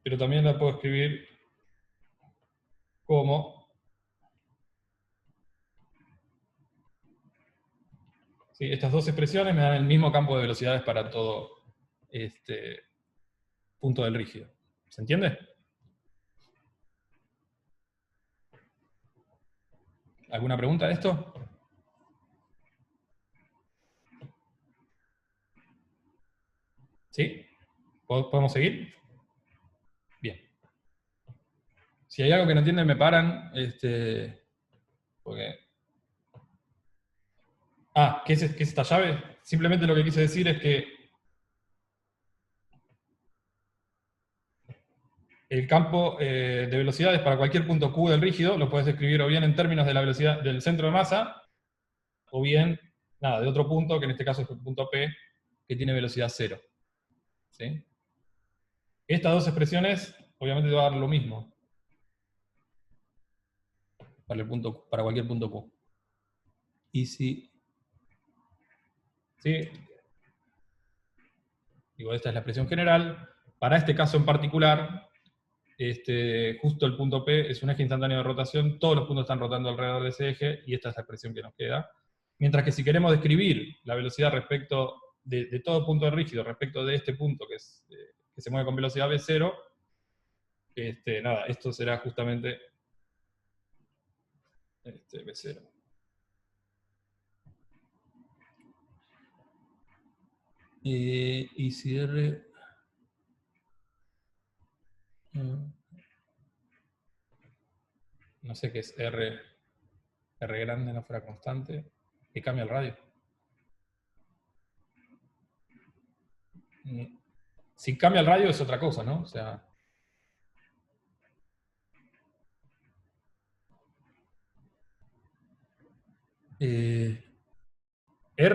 Pero también la puedo escribir como, ¿sí? Estas dos expresiones me dan el mismo campo de velocidades para todo punto del rígido. ¿Se entiende? ¿Alguna pregunta de esto? ¿Sí? ¿Podemos seguir? Bien. Si hay algo que no entienden, me paran. Porque... ¿qué es esta llave? Simplemente lo que quise decir es que el campo de velocidades para cualquier punto Q del rígido lo puedes escribir o bien en términos de la velocidad del centro de masa, o bien, nada, de otro punto, que en este caso es el punto P, que tiene velocidad 0. ¿Sí? Estas dos expresiones, obviamente, te van a dar lo mismo para cualquier punto Q. Y si... ¿Sí? Digo, esta es la expresión general. Para este caso en particular, justo el punto P es un eje instantáneo de rotación, todos los puntos están rotando alrededor de ese eje, y esta es la expresión que nos queda. Mientras que si queremos describir la velocidad respecto de todo punto rígido, respecto de este punto que se mueve con velocidad V0, nada, esto será justamente V0. Y si R... No sé qué es R grande no fuera constante, que cambia el radio. Si cambia el radio es otra cosa, ¿no? O sea, R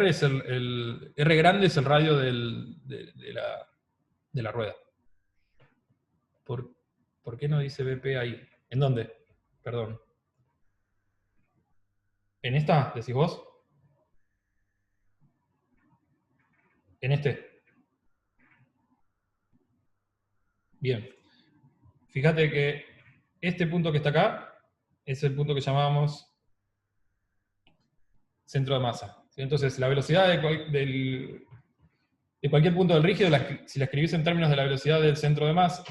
es R grande es el radio de la rueda. ¿Por qué no dice BP ahí? ¿En dónde? Perdón. ¿En esta, decís vos? ¿En este? Bien. Fíjate que este punto que está acá es el punto que llamábamos centro de masa. ¿Sí? Entonces, la velocidad de cualquier punto del rígido, si la escribís en términos de la velocidad del centro de masa,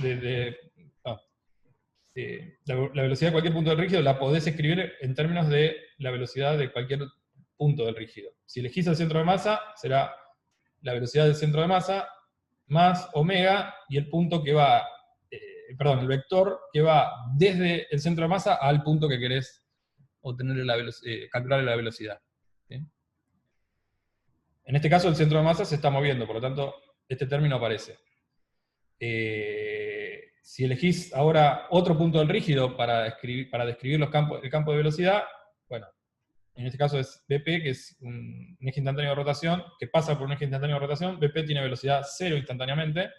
la velocidad de cualquier punto del rígido la podés escribir en términos de la velocidad de cualquier punto del rígido. Si elegís el centro de masa, será la velocidad del centro de masa más omega y el punto que va, el vector que va desde el centro de masa al punto que querés obtener calcular la velocidad. ¿Sí? En este caso el centro de masa se está moviendo, por lo tanto este término aparece. Si elegís ahora otro punto del rígido para describir el campo de velocidad, bueno, en este caso es BP, que es un eje instantáneo de rotación, que pasa por un eje instantáneo de rotación. BP tiene velocidad 0 instantáneamente,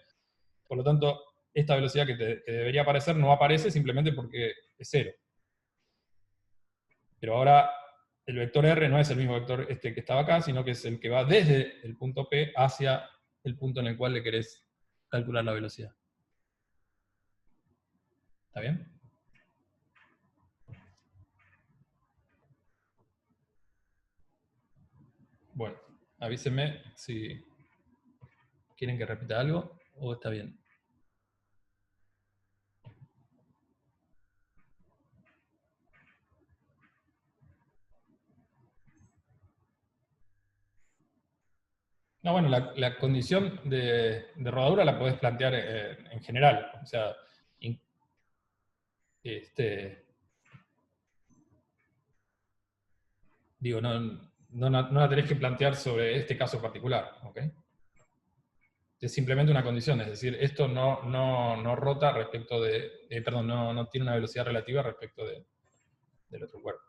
por lo tanto, esta velocidad que debería aparecer no aparece simplemente porque es 0. Pero ahora el vector R no es el mismo vector que estaba acá, sino que es el que va desde el punto P hacia el punto en el cual le querés calcular la velocidad. ¿Está bien? Bueno, avísenme si quieren que repita algo o está bien. No, bueno, la condición de rodadura la podés plantear en general. O sea, digo, no la tenés que plantear sobre este caso particular, ¿ok? Es simplemente una condición, es decir, esto no rota respecto de, perdón, no tiene una velocidad relativa respecto del otro cuerpo.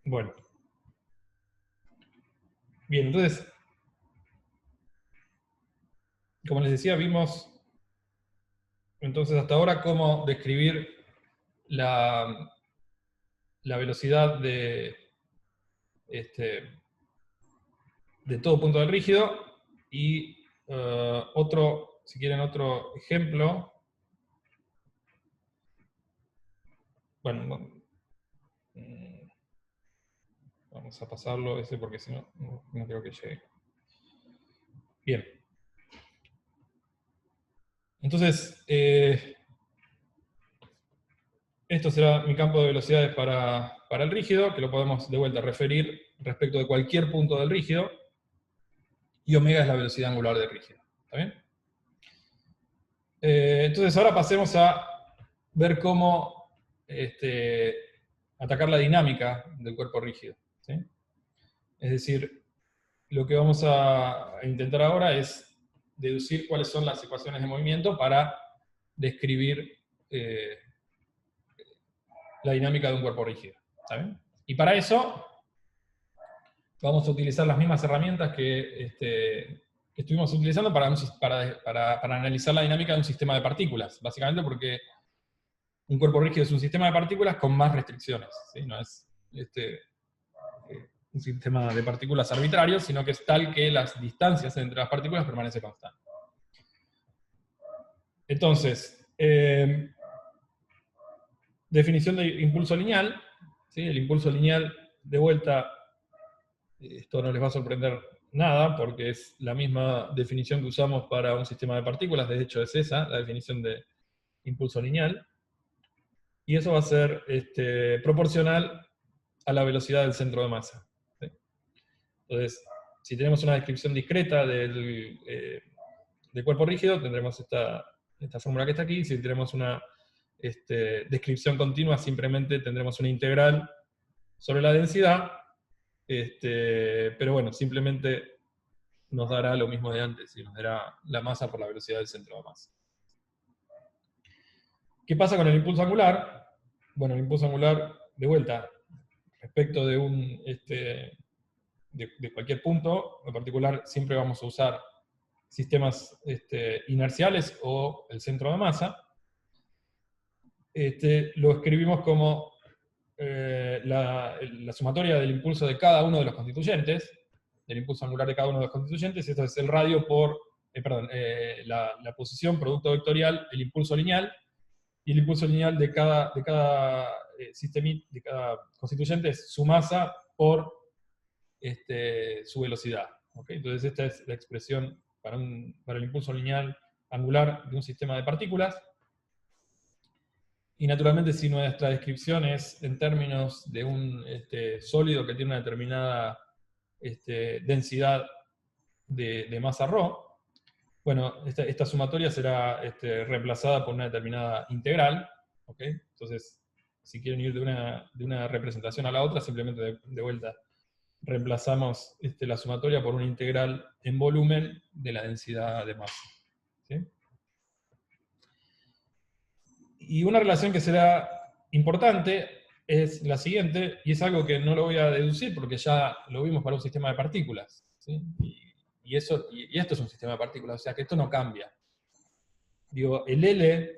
Bueno. Bien, entonces, como les decía, vimos entonces hasta ahora cómo describir la velocidad de todo punto del rígido, y si quieren otro ejemplo, bueno, vamos a pasarlo ese porque si no, no creo que llegue. Bien. Entonces, esto será mi campo de velocidades para el rígido, que lo podemos de vuelta referir respecto de cualquier punto del rígido, y omega es la velocidad angular del rígido. ¿Está bien? Entonces ahora pasemos a ver cómo atacar la dinámica del cuerpo rígido. ¿Sí? Es decir, lo que vamos a intentar ahora es deducir cuáles son las ecuaciones de movimiento para describir la dinámica de un cuerpo rígido. ¿Está bien? Y para eso vamos a utilizar las mismas herramientas que estuvimos utilizando para analizar la dinámica de un sistema de partículas. Básicamente porque un cuerpo rígido es un sistema de partículas con más restricciones. ¿Sí? No es un sistema de partículas arbitrario, sino que es tal que las distancias entre las partículas permanecen constantes. Entonces, definición de impulso lineal. ¿Sí? El impulso lineal, de vuelta, esto no les va a sorprender nada, porque es la misma definición que usamos para un sistema de partículas. De hecho es esa, la definición de impulso lineal. Y eso va a ser proporcional a la velocidad del centro de masa. ¿Sí? Entonces, si tenemos una descripción discreta del de cuerpo rígido, tendremos esta fórmula que está aquí. Si tenemos una descripción continua, simplemente tendremos una integral sobre la densidad, pero bueno, simplemente nos dará lo mismo de antes, y nos dará la masa por la velocidad del centro de masa. ¿Qué pasa con el impulso angular? Bueno, el impulso angular, de vuelta, respecto de de cualquier punto, en particular siempre vamos a usar sistemas inerciales o el centro de masa. Lo escribimos como la sumatoria del impulso de cada uno de los constituyentes, del impulso angular de cada uno de los constituyentes. Esto es el radio por, la posición, producto vectorial, el impulso lineal, y el impulso lineal de cada constituyente es su masa por su velocidad. ¿Okay? Entonces esta es la expresión para el impulso lineal angular de un sistema de partículas. Y naturalmente, si nuestra descripción es en términos de un sólido que tiene una determinada densidad de masa ρ, bueno, esta sumatoria será reemplazada por una determinada integral. ¿Okay? Entonces, si quieren ir de una representación a la otra, simplemente de vuelta reemplazamos la sumatoria por una integral en volumen de la densidad de masa. ¿Sí? Y una relación que será importante es la siguiente, y es algo que no lo voy a deducir porque ya lo vimos para un sistema de partículas. ¿Sí? Y esto es un sistema de partículas, o sea que esto no cambia. Digo, el L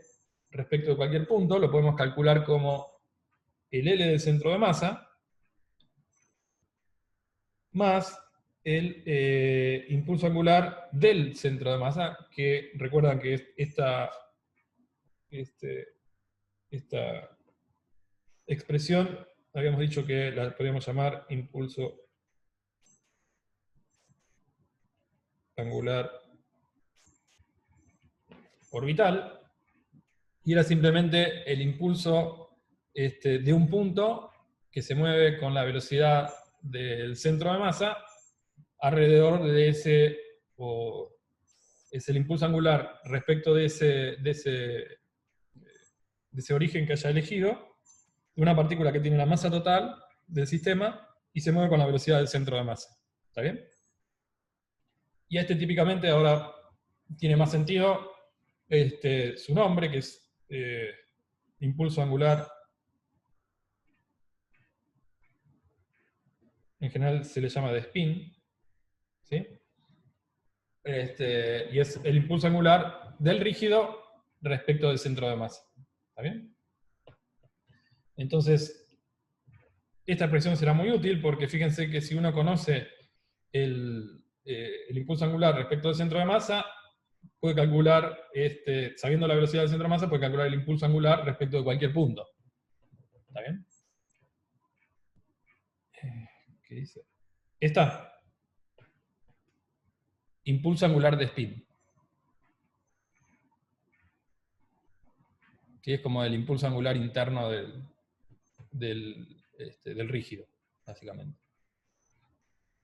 respecto de cualquier punto lo podemos calcular como el L del centro de masa más el impulso angular del centro de masa, que recuerdan que es esta expresión, habíamos dicho que la podríamos llamar impulso angular orbital, y era simplemente el impulso de un punto que se mueve con la velocidad del centro de masa alrededor de ese, o es el impulso angular respecto de ese origen que haya elegido, de una partícula que tiene la masa total del sistema y se mueve con la velocidad del centro de masa. ¿Está bien? Y típicamente ahora tiene más sentido su nombre, que es impulso angular. En general se le llama de spin. ¿Sí? Y es el impulso angular del rígido respecto del centro de masa. ¿Está bien? Entonces, esta expresión será muy útil porque fíjense que si uno conoce el impulso angular respecto del centro de masa, puede calcular, sabiendo la velocidad del centro de masa, puede calcular el impulso angular respecto de cualquier punto. ¿Está bien? ¿Qué dice? Esta. Impulso angular de spin. Que es como el impulso angular interno del rígido, básicamente.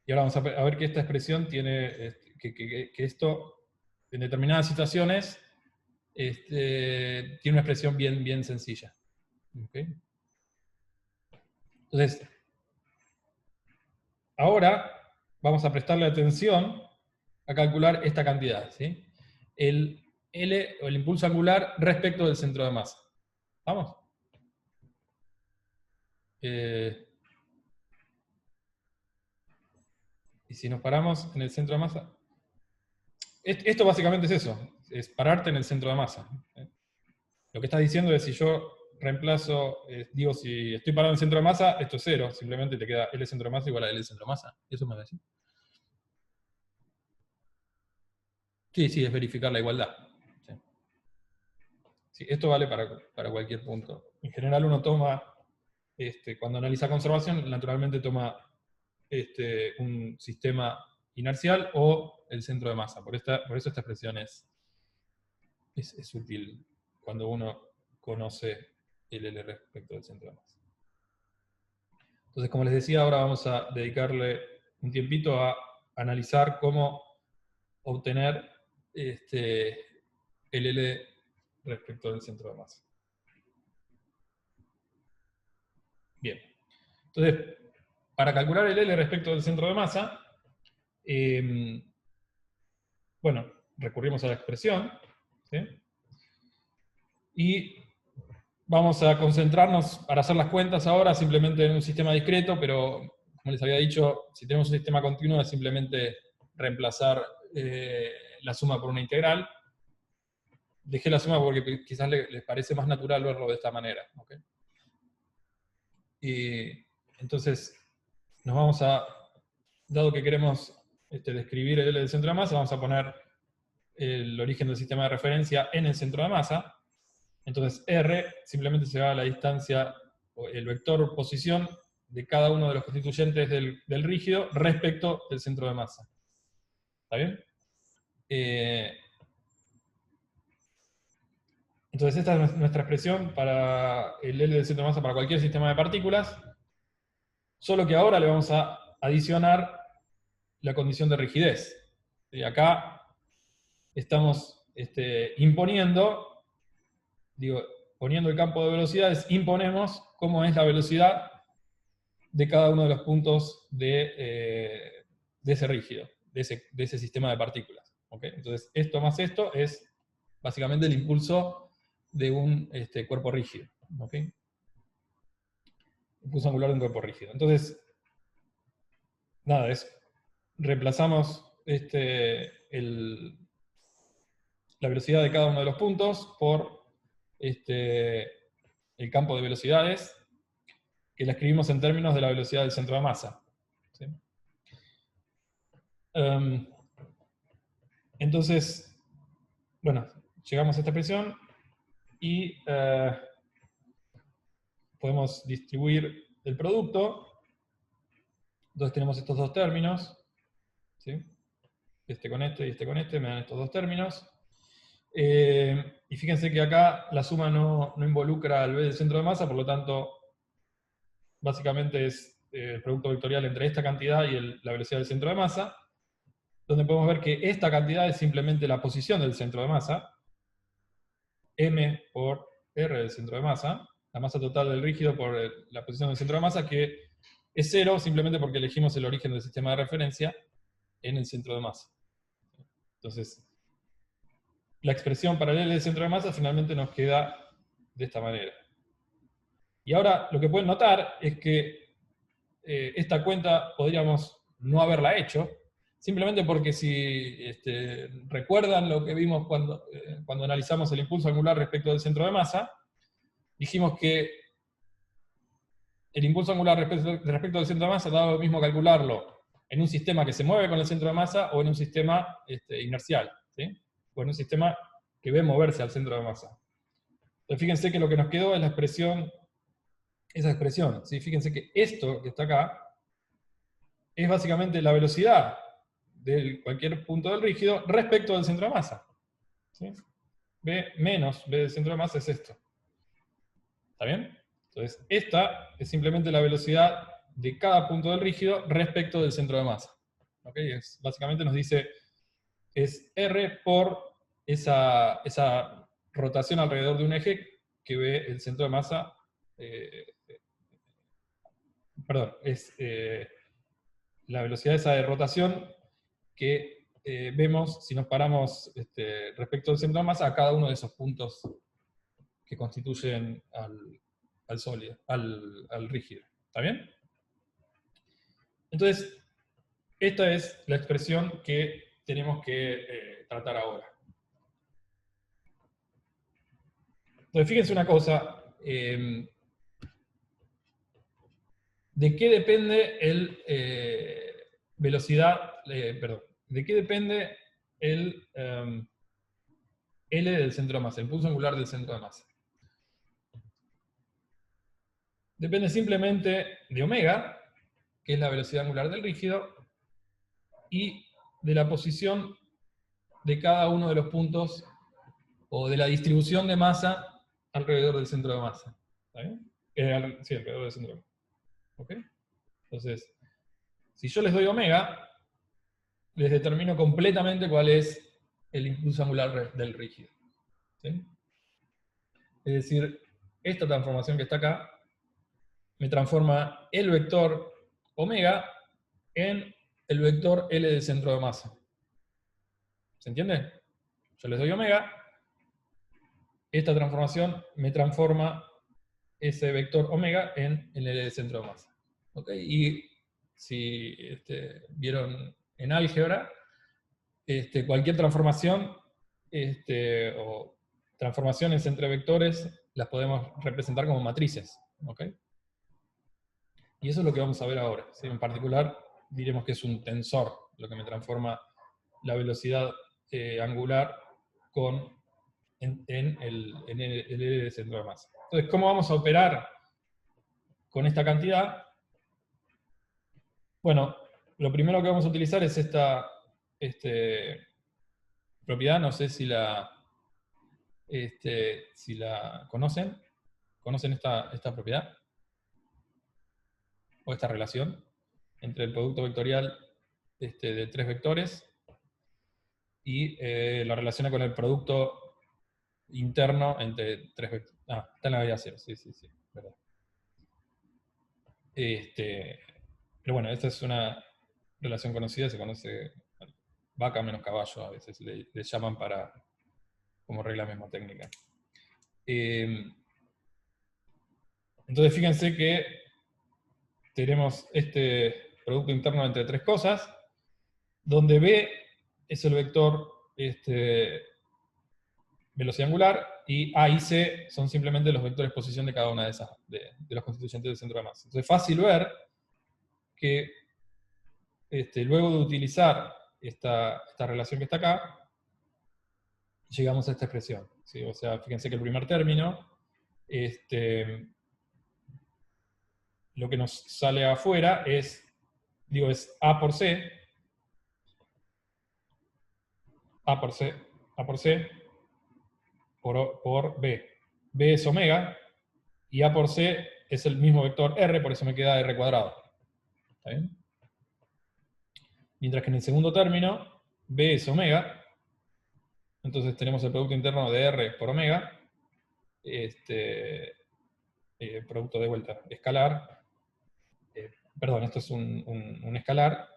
Y ahora vamos a ver que esta expresión tiene, que esto, en determinadas situaciones, tiene una expresión bien sencilla. ¿Okay? Entonces, ahora vamos a prestarle atención a calcular esta cantidad, ¿sí? El L, o el impulso angular, respecto del centro de masa. ¿Vamos? Y si nos paramos en el centro de masa, esto básicamente es eso, es pararte en el centro de masa. Lo que estás diciendo es, si yo reemplazo, digo, si estoy parado en el centro de masa, esto es 0, simplemente te queda L centro de masa igual a L centro de masa. ¿Eso me va a decir? Sí, es verificar la igualdad. Sí. Sí, esto vale para cualquier punto. En general uno toma, cuando analiza conservación, naturalmente toma un sistema inercial o el centro de masa. Por eso esta expresión es útil cuando uno conoce el L respecto del centro de masa. Entonces, como les decía, ahora vamos a dedicarle un tiempito a analizar cómo obtener el L respecto del centro de masa. Bien. Entonces, para calcular el L respecto del centro de masa, bueno, recurrimos a la expresión, ¿sí? Y vamos a concentrarnos para hacer las cuentas ahora simplemente en un sistema discreto, pero como les había dicho, si tenemos un sistema continuo es simplemente reemplazar la suma por una integral. Dejé la suma porque quizás les parece más natural verlo de esta manera. ¿Okay? Y entonces, nos vamos a, dado que queremos describir el L del centro de masa, vamos a poner el origen del sistema de referencia en el centro de masa. Entonces R simplemente se va a la distancia, o el vector posición de cada uno de los constituyentes del rígido respecto del centro de masa. ¿Está bien? Entonces esta es nuestra expresión para el L del centro de masa para cualquier sistema de partículas, solo que ahora le vamos a adicionar la condición de rigidez. Y acá estamos imponiendo, poniendo el campo de velocidades, imponemos cómo es la velocidad de cada uno de los puntos de ese rígido, de ese sistema de partículas. ¿Okay? Entonces, esto más esto es básicamente el impulso de un cuerpo rígido. ¿Okay? Impulso angular de un cuerpo rígido. Entonces, nada, reemplazamos la velocidad de cada uno de los puntos por el campo de velocidades, que la escribimos en términos de la velocidad del centro de masa. ¿Sí? Entonces, bueno, llegamos a esta expresión y podemos distribuir el producto. Entonces tenemos estos dos términos, ¿sí? Este con este y este con este, me dan estos dos términos. Y fíjense que acá la suma no involucra al B del centro de masa, por lo tanto, básicamente es el producto vectorial entre esta cantidad y la velocidad del centro de masa, donde podemos ver que esta cantidad es simplemente la posición del centro de masa, m por r del centro de masa, la masa total del rígido por la posición del centro de masa, que es 0 simplemente porque elegimos el origen del sistema de referencia en el centro de masa. Entonces, la expresión para el L del centro de masa finalmente nos queda de esta manera. Y ahora lo que pueden notar es que esta cuenta podríamos no haberla hecho, simplemente porque si recuerdan lo que vimos cuando analizamos el impulso angular respecto del centro de masa, dijimos que el impulso angular respecto del centro de masa daba lo mismo calcularlo en un sistema que se mueve con el centro de masa o en un sistema inercial, ¿sí? O en un sistema que ve moverse al centro de masa. Entonces fíjense que lo que nos quedó es la expresión, esa expresión, ¿sí? Fíjense que esto que está acá es básicamente la velocidad de cualquier punto del rígido respecto del centro de masa. ¿Sí? B menos B del centro de masa es esto. ¿Está bien? Entonces, esta es simplemente la velocidad de cada punto del rígido respecto del centro de masa. ¿Okay? Básicamente nos dice, es R por esa rotación alrededor de un eje que ve el centro de masa, perdón, es la velocidad esa de rotación que vemos si nos paramos respecto al centro de masa a cada uno de esos puntos que constituyen al sólido, al rígido. ¿Está bien? Entonces, esta es la expresión que tenemos que tratar ahora. Entonces, fíjense una cosa. ¿De qué depende ¿de qué depende el L del centro de masa, el impulso angular del centro de masa? Depende simplemente de omega, que es la velocidad angular del rígido, y de la posición de cada uno de los puntos, o de la distribución de masa alrededor del centro de masa. ¿Está bien? Sí, alrededor del centro de masa. ¿Ok? Entonces, si yo les doy omega, les determino completamente cuál es el impulso angular del rígido. ¿Sí? Es decir, esta transformación que está acá me transforma el vector omega en el vector L del centro de masa. ¿Se entiende? Yo les doy omega, esta transformación me transforma ese vector omega en el L del centro de masa. ¿Ok? Y si vieron en álgebra, cualquier transformación o transformaciones entre vectores las podemos representar como matrices. ¿Ok? Y eso es lo que vamos a ver ahora. ¿Sí? En particular, diremos que es un tensor, lo que me transforma la velocidad angular en el L de centro de masa. Entonces, ¿cómo vamos a operar con esta cantidad? Bueno, lo primero que vamos a utilizar es esta propiedad, no sé si la conocen. ¿Conocen esta propiedad? O esta relación entre el producto vectorial de tres vectores y la relaciona con el producto interno entre tres vectores. Ah, está en la medida cero, sí, verdad. Pero bueno, esta es una relación conocida, se conoce vaca menos caballo, a veces le llaman como regla mnemotécnica. Entonces fíjense que tenemos este producto interno entre tres cosas, donde B es el vector velocidad angular, y A y C son simplemente los vectores posición de cada una de los constituyentes del centro de masa. Entonces es fácil ver que luego de utilizar esta relación que está acá, llegamos a esta expresión. ¿Sí? O sea, fíjense que el primer término, lo que nos sale afuera es A por C, A por C, A por C, por B. B es omega, y A por C es el mismo vector R, por eso me queda R cuadrado. ¿Está bien? Mientras que en el segundo término, B es omega, entonces tenemos el producto interno de R por omega, producto de vuelta escalar, perdón, esto es un escalar,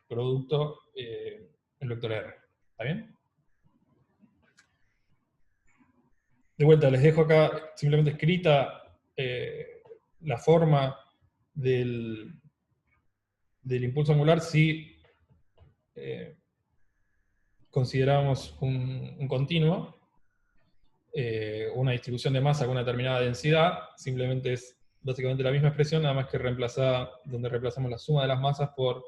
producto el vector R. ¿Está bien? De vuelta, les dejo acá simplemente escrita la forma del impulso angular si consideramos un continuo, una distribución de masa con una determinada densidad, simplemente es básicamente la misma expresión, nada más que donde reemplazamos la suma de las masas por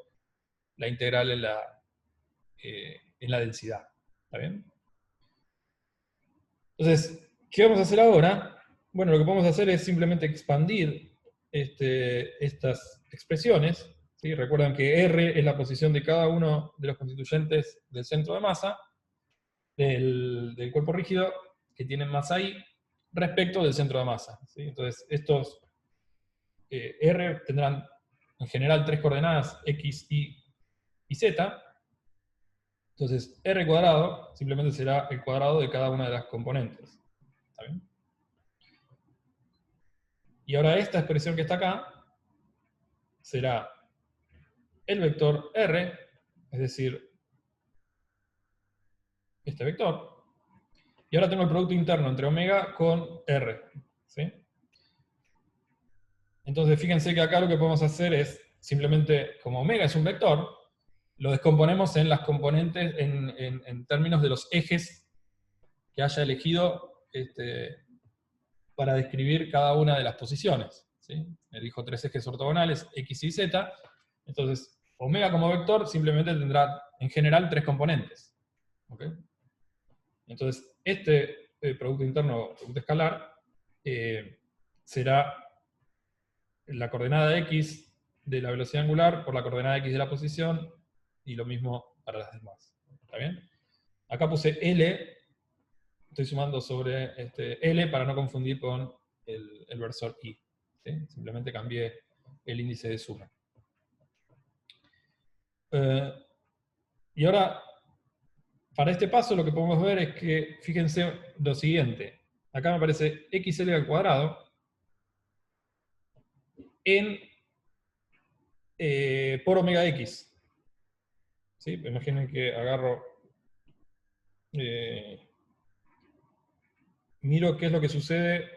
la integral en la densidad. ¿Está bien? Entonces, ¿qué vamos a hacer ahora? Bueno, lo que podemos hacer es simplemente expandir estas expresiones. ¿Sí? Recuerdan que R es la posición de cada uno de los constituyentes del centro de masa, del cuerpo rígido, que tienen masa I, respecto del centro de masa. ¿Sí? Entonces, estos R tendrán en general tres coordenadas, X, Y y Z. Entonces, R cuadrado simplemente será el cuadrado de cada una de las componentes. ¿Está bien? Y ahora esta expresión que está acá será el vector R, es decir, este vector. Y ahora tengo el producto interno entre omega con R. ¿Sí? Entonces fíjense que acá lo que podemos hacer es, simplemente, como omega es un vector, lo descomponemos en las componentes, en términos de los ejes que haya elegido para describir cada una de las posiciones. ¿Sí? Elijo tres ejes ortogonales, X y Z. Entonces, omega como vector simplemente tendrá, en general, tres componentes. ¿Okay? Entonces, este producto interno, producto escalar, será la coordenada X de la velocidad angular por la coordenada X de la posición, y lo mismo para las demás. ¿Está bien? Acá puse L, estoy sumando sobre L para no confundir con el versor I. ¿Sí? Simplemente cambié el índice de suma. Y ahora para este paso lo que podemos ver es que, fíjense lo siguiente. Acá me aparece xl al cuadrado por omega x. ¿Sí? Imaginen que agarro, miro qué es lo que sucede.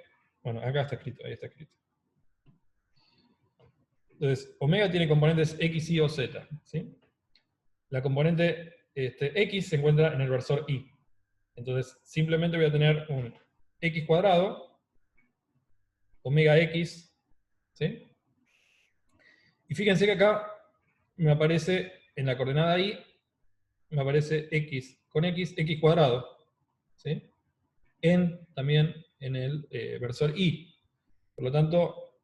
Bueno, acá está escrito, ahí está escrito. Entonces, omega tiene componentes x, y o z. ¿Sí? La componente x se encuentra en el versor y. Entonces, simplemente voy a tener un x cuadrado, omega x, ¿sí? Y fíjense que acá me aparece, en la coordenada y, me aparece x con x cuadrado, ¿sí? También en el versor y. Por lo tanto,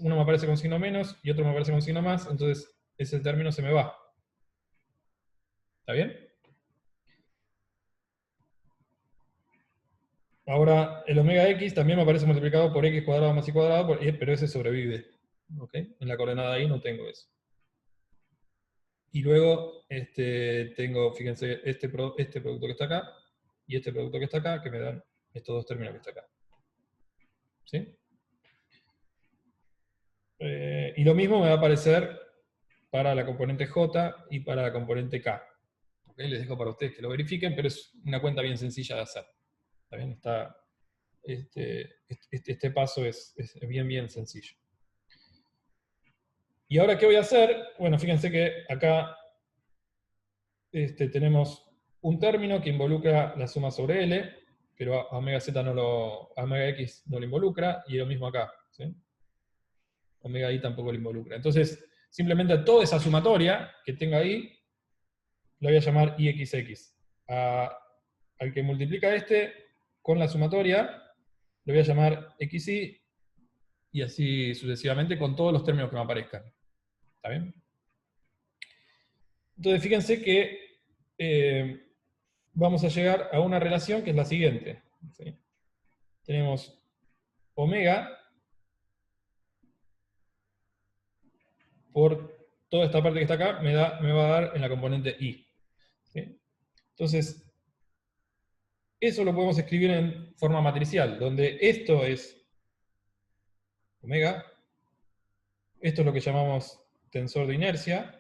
uno me aparece con signo menos y otro me aparece con signo más, entonces ese término se me va. ¿Está bien? Ahora, el omega x también me aparece multiplicado por x cuadrado más y cuadrado, pero ese sobrevive. ¿Ok? En la coordenada y no tengo eso. Y luego tengo, fíjense, este producto que está acá y este producto que está acá, que me dan estos dos términos que está acá. ¿Sí? Y lo mismo me va a aparecer para la componente J y para la componente K. ¿Okay? Les dejo para ustedes que lo verifiquen, pero es una cuenta bien sencilla de hacer. ¿Está bien? Este paso es bien sencillo. ¿Y ahora qué voy a hacer? Bueno, fíjense que acá tenemos un término que involucra la suma sobre L, pero a omega x no lo involucra, y lo mismo acá. ¿Sí? Omega i tampoco lo involucra. Entonces, simplemente a toda esa sumatoria que tenga ahí, la voy a llamar ixx. Al que multiplica con la sumatoria, lo voy a llamar xy, y así sucesivamente con todos los términos que me aparezcan. ¿Está bien? Entonces, fíjense que vamos a llegar a una relación que es la siguiente. ¿Sí? Tenemos omega por toda esta parte que está acá, me va a dar en la componente i. ¿Sí? Entonces, eso lo podemos escribir en forma matricial, donde esto es omega, esto es lo que llamamos tensor de inercia,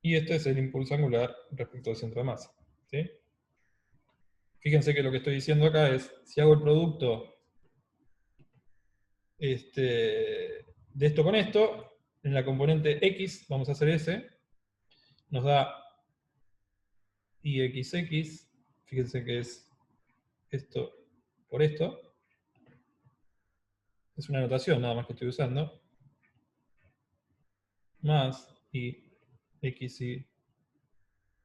y este es el impulso angular respecto al centro de masa. ¿Sí? Fíjense que lo que estoy diciendo acá es, si hago el producto de esto con esto, en la componente x, vamos a hacer ese, nos da ixx, fíjense que es esto por esto, es una notación nada más que estoy usando, más ixy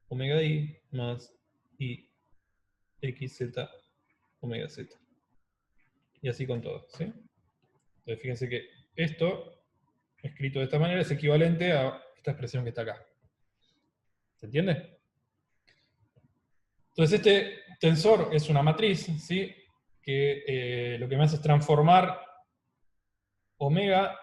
omega i más ixz omega z. Y así con todo, ¿sí? Entonces fíjense que esto, escrito de esta manera, es equivalente a esta expresión que está acá. ¿Se entiende? Entonces este tensor es una matriz, ¿sí? Que lo que me hace es transformar omega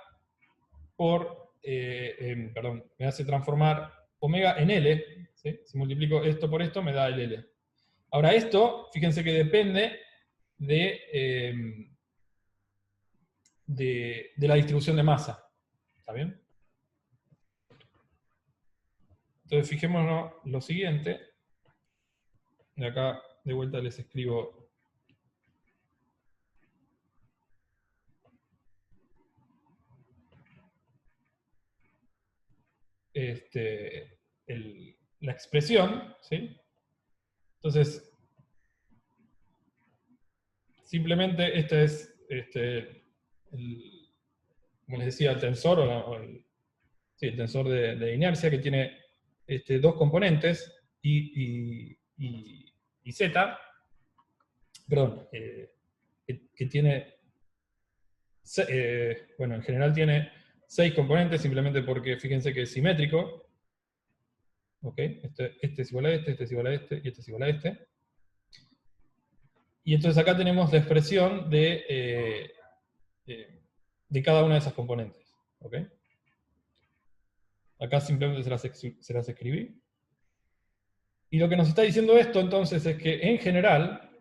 me hace transformar omega en L, ¿sí? Si multiplico esto por esto me da el L. Ahora esto, fíjense que depende de la distribución de masa. ¿Está bien? Entonces fijémonos lo siguiente. De acá de vuelta les escribo la expresión, ¿sí? Entonces, simplemente este es, como les decía, el tensor, el tensor de inercia, que tiene dos componentes, y z, perdón, que tiene, bueno, en general tiene 6 componentes, simplemente porque fíjense que es simétrico. ¿Ok? Este es igual a este es igual a este, y este es igual a este. Y entonces acá tenemos la expresión de cada una de esas componentes. ¿Ok? Acá simplemente se las escribí. Y lo que nos está diciendo esto entonces es que en general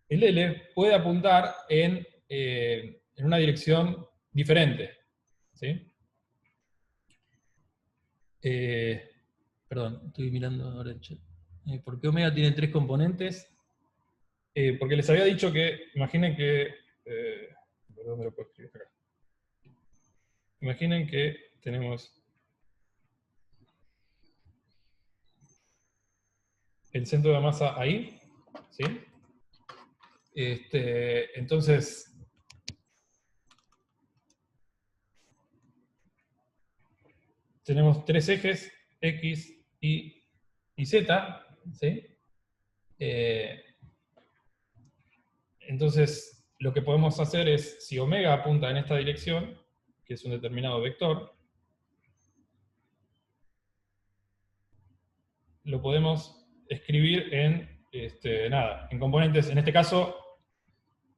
el L puede apuntar en una dirección diferente. ¿Sí? Perdón, estoy mirando ahora el chat. ¿Por qué omega tiene 3 componentes? Porque les había dicho que, imaginen que... ¿por dónde lo puedo escribir acá? Imaginen que tenemos el centro de masa ahí, ¿sí? Entonces, tenemos tres ejes, X, Y y Z, ¿sí? Entonces, lo que podemos hacer es, si omega apunta en esta dirección, que es un determinado vector, lo podemos escribir en, en componentes, en este caso,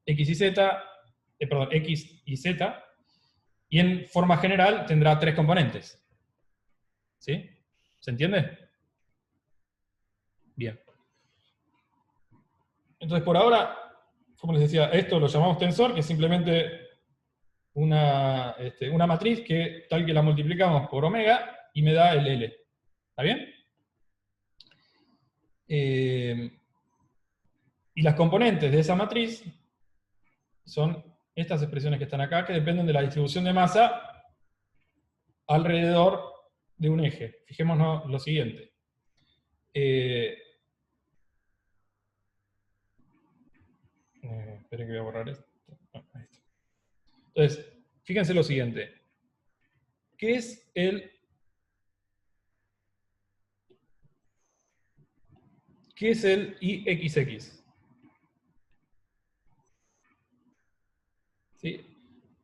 X y Z, perdón, X y Z, y en forma general tendrá tres componentes. ¿Sí? ¿Se entiende? Bien. Entonces, por ahora, como les decía, esto lo llamamos tensor, que es simplemente una matriz que tal que la multiplicamos por omega y me da el L. ¿Está bien? Y las componentes de esa matriz son estas expresiones que están acá, que dependen de la distribución de masa alrededor de un eje. Fijémonos lo siguiente. Esperen que voy a borrar esto. Ah, ahí está. Entonces, fíjense lo siguiente. ¿Qué es el IXX? ¿Sí?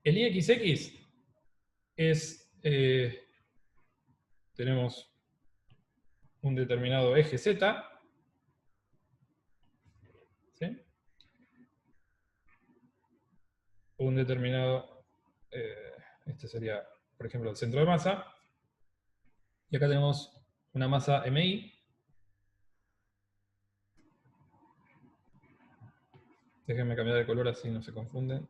El IXX es, tenemos un determinado eje Z, ¿sí? Un determinado, este sería, por ejemplo, el centro de masa, y acá tenemos una masa MI. Déjenme cambiar de color así no se confunden.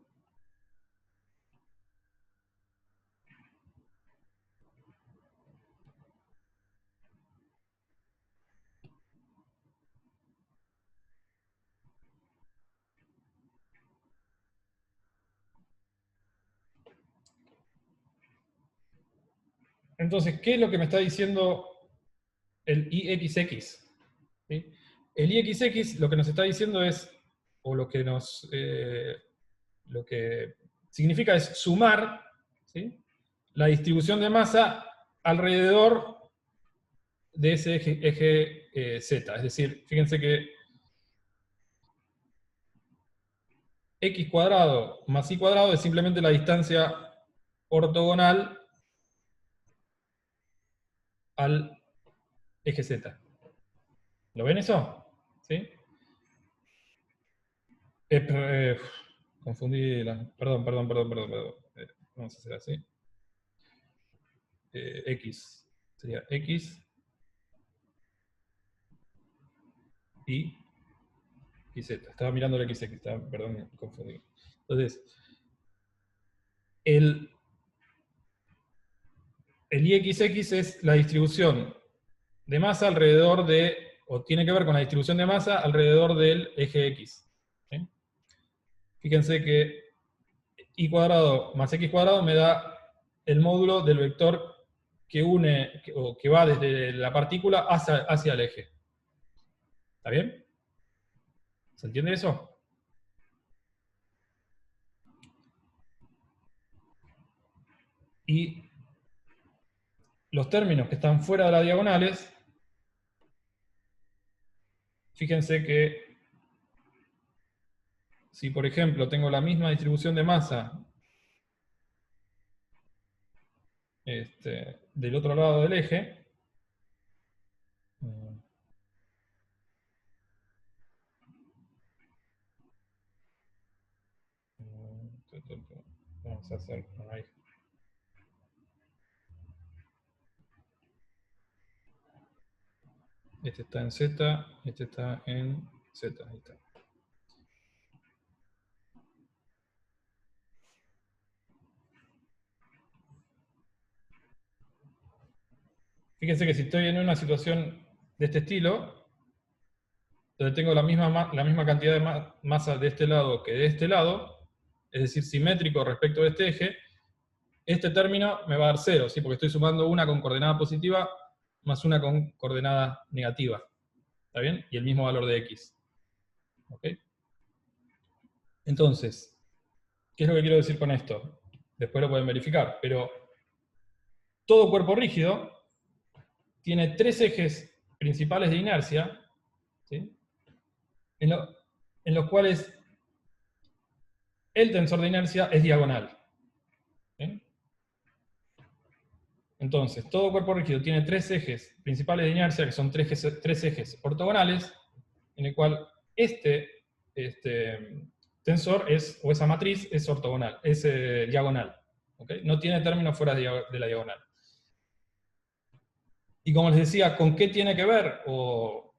Entonces, ¿qué es lo que me está diciendo el IXX? ¿Sí? El IXX lo que nos está diciendo es, o lo que lo que significa es sumar, ¿sí?, la distribución de masa alrededor de ese eje Z. Es decir, fíjense que x cuadrado más y cuadrado es simplemente la distancia ortogonal al eje Z. ¿Lo ven eso? ¿Sí? Eh, confundí perdón. Vamos a hacer así. X sería X y Z. Estaba mirando el XX, perdón, confundí. Entonces, el IXX es la distribución de masa alrededor de, o tiene que ver con la distribución de masa alrededor del eje X. ¿Sí? Fíjense que y cuadrado más x cuadrado me da el módulo del vector que une, o que va desde la partícula hacia el eje. ¿Está bien? ¿Se entiende eso? Y los términos que están fuera de las diagonales, fíjense que si por ejemplo tengo la misma distribución de masa del otro lado del eje, vamos a hacer ahí. Este está en Z, este está en Z. Ahí está. Fíjense que si estoy en una situación de este estilo, donde tengo la misma cantidad de masa de este lado que de este lado, es decir, simétrico respecto de este eje, este término me va a dar 0, ¿sí? Porque estoy sumando una con coordenada positiva más una con coordenada negativa. ¿Está bien? Y el mismo valor de x. ¿Ok? Entonces, ¿qué es lo que quiero decir con esto? Después lo pueden verificar, pero todo cuerpo rígido tiene 3 ejes principales de inercia, ¿sí? en los cuales el tensor de inercia es diagonal. ¿Sí? Entonces, todo cuerpo rígido tiene 3 ejes principales de inercia, que son 3 ejes ortogonales, en el cual este tensor o esa matriz es ortogonal, es diagonal. ¿Okay? No tiene término fuera de la diagonal. Y como les decía, ¿con qué tiene que ver? O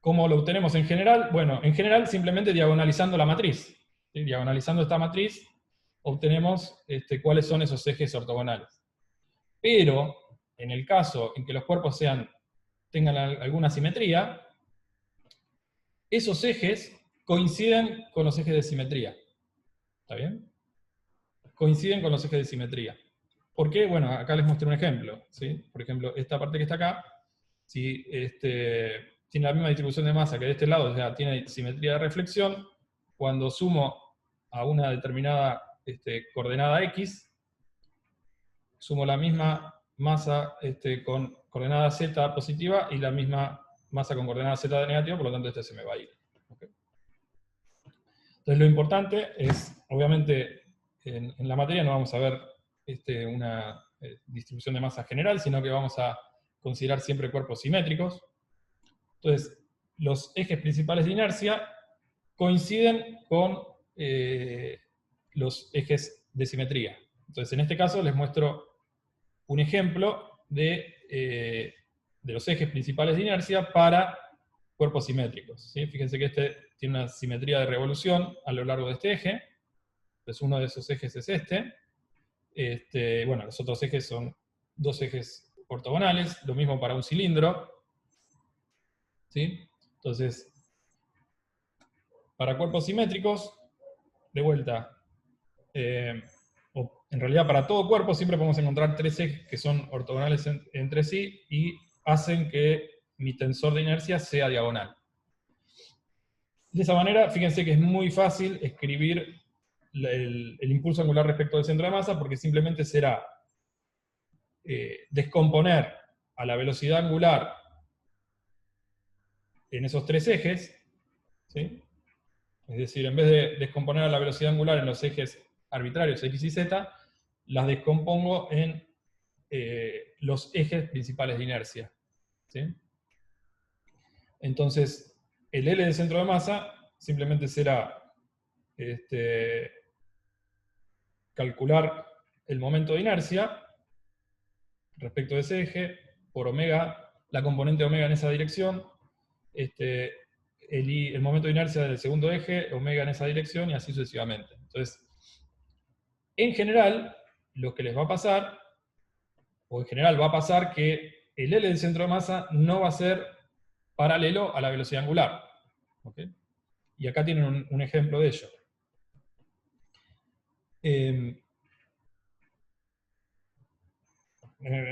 ¿cómo lo obtenemos en general? Bueno, en general simplemente diagonalizando la matriz. ¿Sí? Diagonalizando esta matriz obtenemos cuáles son esos ejes ortogonales. Pero, en el caso en que los cuerpos tengan alguna simetría, esos ejes coinciden con los ejes de simetría. ¿Está bien? Coinciden con los ejes de simetría. ¿Por qué? Bueno, acá les muestro un ejemplo. ¿Sí? Por ejemplo, esta parte que está acá, si tiene la misma distribución de masa que de este lado, o sea, tiene simetría de reflexión, cuando sumo a una determinada coordenada x, sumo la misma masa con coordenada z positiva y la misma masa con coordenada z negativa, por lo tanto este se me va a ir. ¿Okay? Entonces lo importante es, obviamente, en la materia no vamos a ver una distribución de masa general, sino que vamos a considerar siempre cuerpos simétricos. Entonces, los ejes principales de inercia coinciden con los ejes de simetría. Entonces, en este caso les muestro un ejemplo de los ejes principales de inercia para cuerpos simétricos. ¿Sí? Fíjense que este tiene una simetría de revolución a lo largo de este eje. Entonces uno de esos ejes es este. Bueno, los otros ejes son 2 ejes ortogonales, lo mismo para un cilindro. ¿Sí? Entonces, para cuerpos simétricos, de vuelta, o en realidad para todo cuerpo siempre podemos encontrar 3 ejes que son ortogonales entre sí y hacen que mi tensor de inercia sea diagonal. De esa manera, fíjense que es muy fácil escribir el impulso angular respecto del centro de masa, porque simplemente será descomponer a la velocidad angular en esos 3 ejes, ¿sí? Es decir, en vez de descomponer a la velocidad angular en los ejes arbitrarios x y z, las descompongo en los ejes principales de inercia. ¿Sí? Entonces, el L del centro de masa simplemente será calcular el momento de inercia respecto de ese eje por omega, la componente omega en esa dirección, el momento de inercia del segundo eje, omega en esa dirección, y así sucesivamente. Entonces, en general, lo que les va a pasar, o en general va a pasar que el L del centro de masa no va a ser paralelo a la velocidad angular. ¿Okay? Y acá tienen un ejemplo de ello. En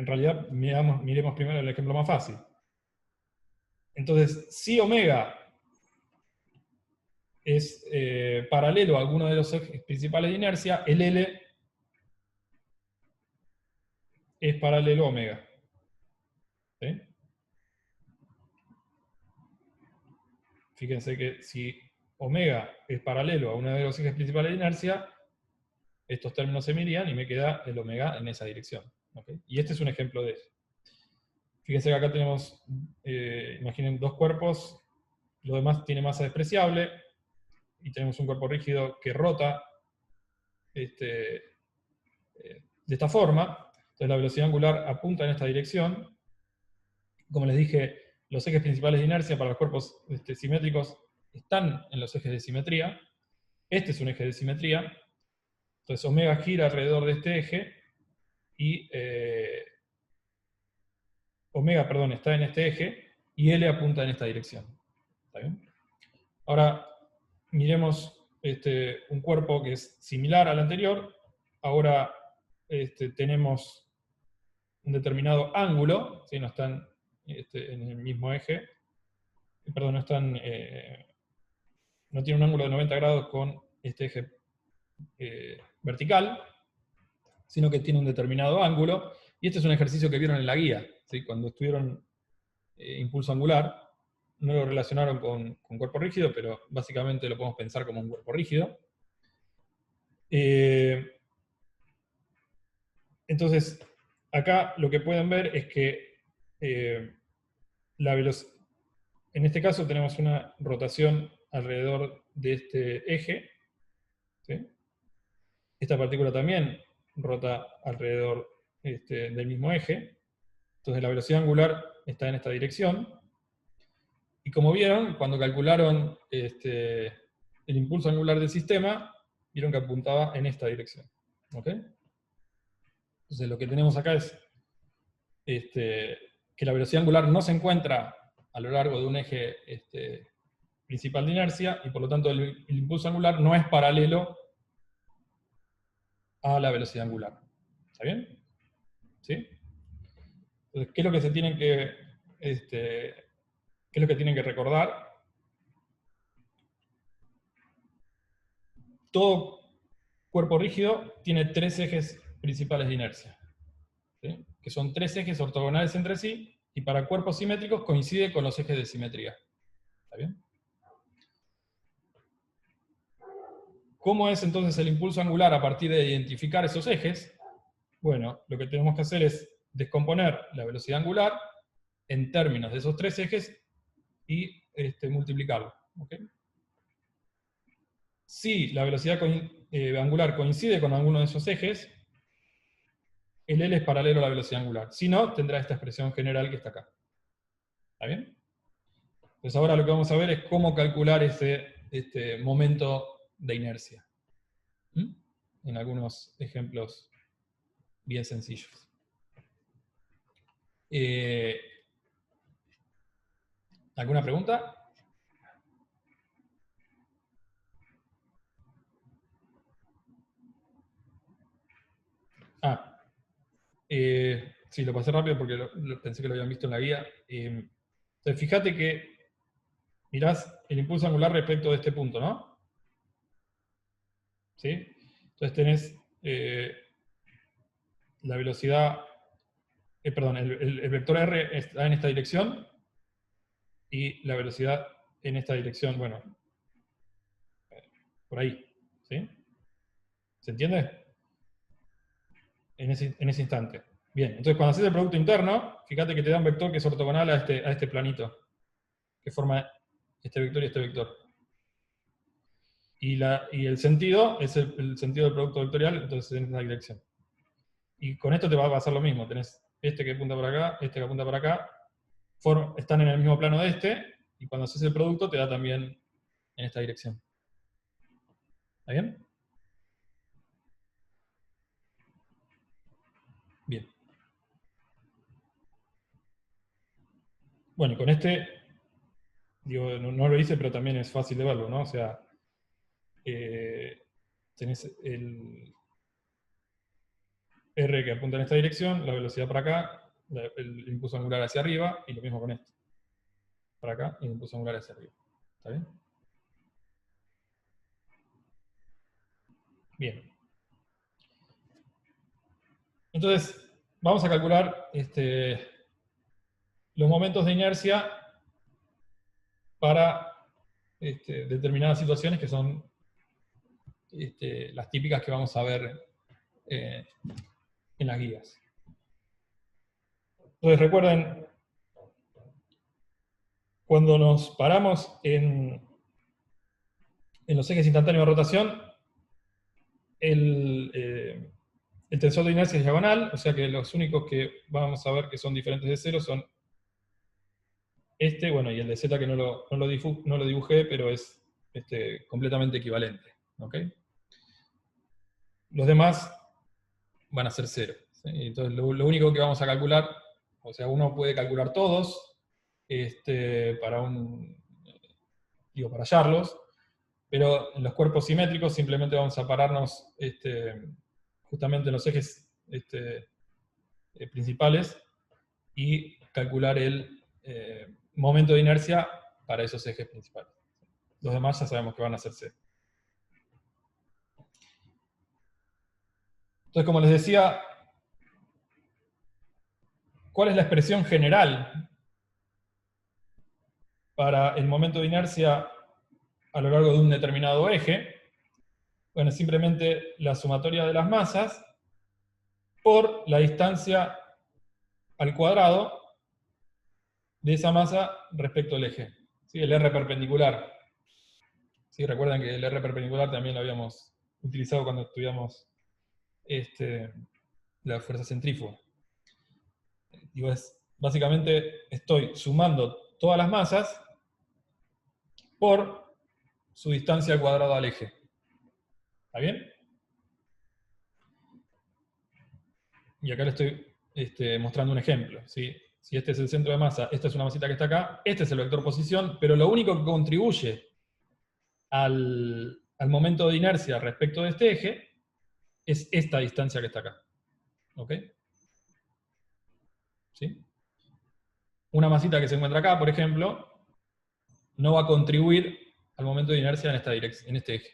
realidad, miremos primero el ejemplo más fácil. Entonces, si omega es paralelo a alguno de los ejes principales de inercia, el L es paralelo a omega. ¿Sí? Fíjense que si omega es paralelo a uno de los ejes principales de inercia, estos términos se mirían y me queda el omega en esa dirección. ¿Okay? Y este es un ejemplo de eso. Fíjense que acá tenemos, imaginen 2 cuerpos, lo demás tiene masa despreciable, y tenemos un cuerpo rígido que rota de esta forma. Entonces la velocidad angular apunta en esta dirección, como les dije, los ejes principales de inercia para los cuerpos simétricos están en los ejes de simetría. Este es un eje de simetría. Entonces omega gira alrededor de este eje y omega, perdón, está en este eje y L apunta en esta dirección. ¿Está bien? Ahora miremos un cuerpo que es similar al anterior. Ahora tenemos un determinado ángulo, ¿sí? No están en el mismo eje, perdón, no están, no tiene un ángulo de 90 grados con este eje vertical, sino que tiene un determinado ángulo, y este es un ejercicio que vieron en la guía, ¿sí? Cuando estuvieron impulso angular, no lo relacionaron con cuerpo rígido, pero básicamente lo podemos pensar como un cuerpo rígido. Entonces, acá lo que pueden ver es que la velocidad, en este caso tenemos una rotación alrededor de este eje, ¿sí? Esta partícula también rota alrededor del mismo eje, entonces la velocidad angular está en esta dirección, y como vieron, cuando calcularon el impulso angular del sistema, vieron que apuntaba en esta dirección. ¿Ok? Entonces lo que tenemos acá es que la velocidad angular no se encuentra a lo largo de un eje principal de inercia, y por lo tanto el impulso angular no es paralelo a la velocidad angular. ¿Está bien? ¿Sí? Entonces, ¿qué es lo que se tienen que, qué es lo que tienen que recordar? Todo cuerpo rígido tiene tres ejes principales de inercia, ¿sí? Que son tres ejes ortogonales entre sí, y para cuerpos simétricos coincide con los ejes de simetría. ¿Está bien? ¿Cómo es entonces el impulso angular a partir de identificar esos ejes? Bueno, lo que tenemos que hacer es descomponer la velocidad angular en términos de esos tres ejes y multiplicarlo. ¿Okay? Si la velocidad angular coincide con alguno de esos ejes, el L es paralelo a la velocidad angular. Si no, tendrá esta expresión general que está acá. ¿Está bien? Entonces ahora lo que vamos a ver es cómo calcular ese momento de inercia. En algunos ejemplos bien sencillos. ¿Alguna pregunta? Sí, lo pasé rápido porque pensé que lo habían visto en la guía. Entonces, fíjate que mirás el impulso angular respecto de este punto, ¿no? ¿Sí? Entonces tenés la velocidad, perdón, el vector R está en esta dirección, y la velocidad en esta dirección, bueno, por ahí, ¿sí? ¿Se entiende? En ese instante. Bien, entonces cuando haces el producto interno, fíjate que te da un vector que es ortogonal a este planito, que forma este vector y este vector. Y el sentido es el sentido del producto vectorial, entonces en esa dirección. Y con esto te va a pasar lo mismo, tenés este que apunta para acá, este que apunta para acá, están en el mismo plano de este, y cuando haces el producto te da también en esta dirección. ¿Está bien? Bien. Bueno, y con este, digo, no lo hice, pero también es fácil de verlo, ¿no? O sea, tenés el R que apunta en esta dirección, la velocidad para acá, el impulso angular hacia arriba, y lo mismo con este. Para acá, y el impulso angular hacia arriba. ¿Está bien? Bien. Entonces, vamos a calcular los momentos de inercia para determinadas situaciones que son las típicas que vamos a ver en las guías. Entonces recuerden, cuando nos paramos en los ejes instantáneos de rotación, el tensor de inercia es diagonal, o sea que los únicos que vamos a ver que son diferentes de cero son bueno, y el de Z que no lo dibujé, pero es completamente equivalente. ¿Ok? Los demás van a ser 0. ¿Sí? Entonces lo único que vamos a calcular, o sea, uno puede calcular todos para hallarlos, pero en los cuerpos simétricos simplemente vamos a pararnos justamente en los ejes principales y calcular el momento de inercia para esos ejes principales. Los demás ya sabemos que van a ser 0. Entonces, como les decía, ¿cuál es la expresión general para el momento de inercia a lo largo de un determinado eje? Bueno, es simplemente la sumatoria de las masas por la distancia al cuadrado de esa masa respecto al eje. ¿Sí? El R perpendicular. ¿Sí? Recuerden que el R perpendicular también lo habíamos utilizado cuando estudiamos la fuerza centrífuga. Digo, básicamente estoy sumando todas las masas por su distancia al cuadrado al eje. ¿Está bien? Y acá le estoy mostrando un ejemplo. ¿Sí? Si este es el centro de masa, esta es una masita que está acá, este es el vector posición, pero lo único que contribuye al momento de inercia respecto de este eje es esta distancia que está acá. ¿Ok? ¿Sí? Una masita que se encuentra acá, por ejemplo, no va a contribuir al momento de inercia en esta dirección, en este eje.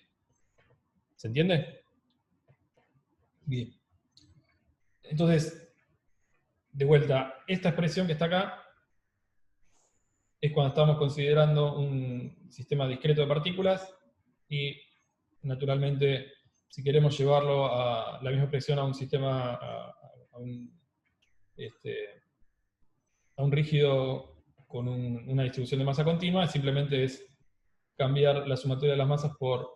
¿Se entiende? Bien. Entonces, de vuelta, esta expresión que está acá es cuando estamos considerando un sistema discreto de partículas y, naturalmente, si queremos llevarlo a la misma expresión a un sistema, a un rígido con una distribución de masa continua, simplemente es cambiar la sumatoria de las masas por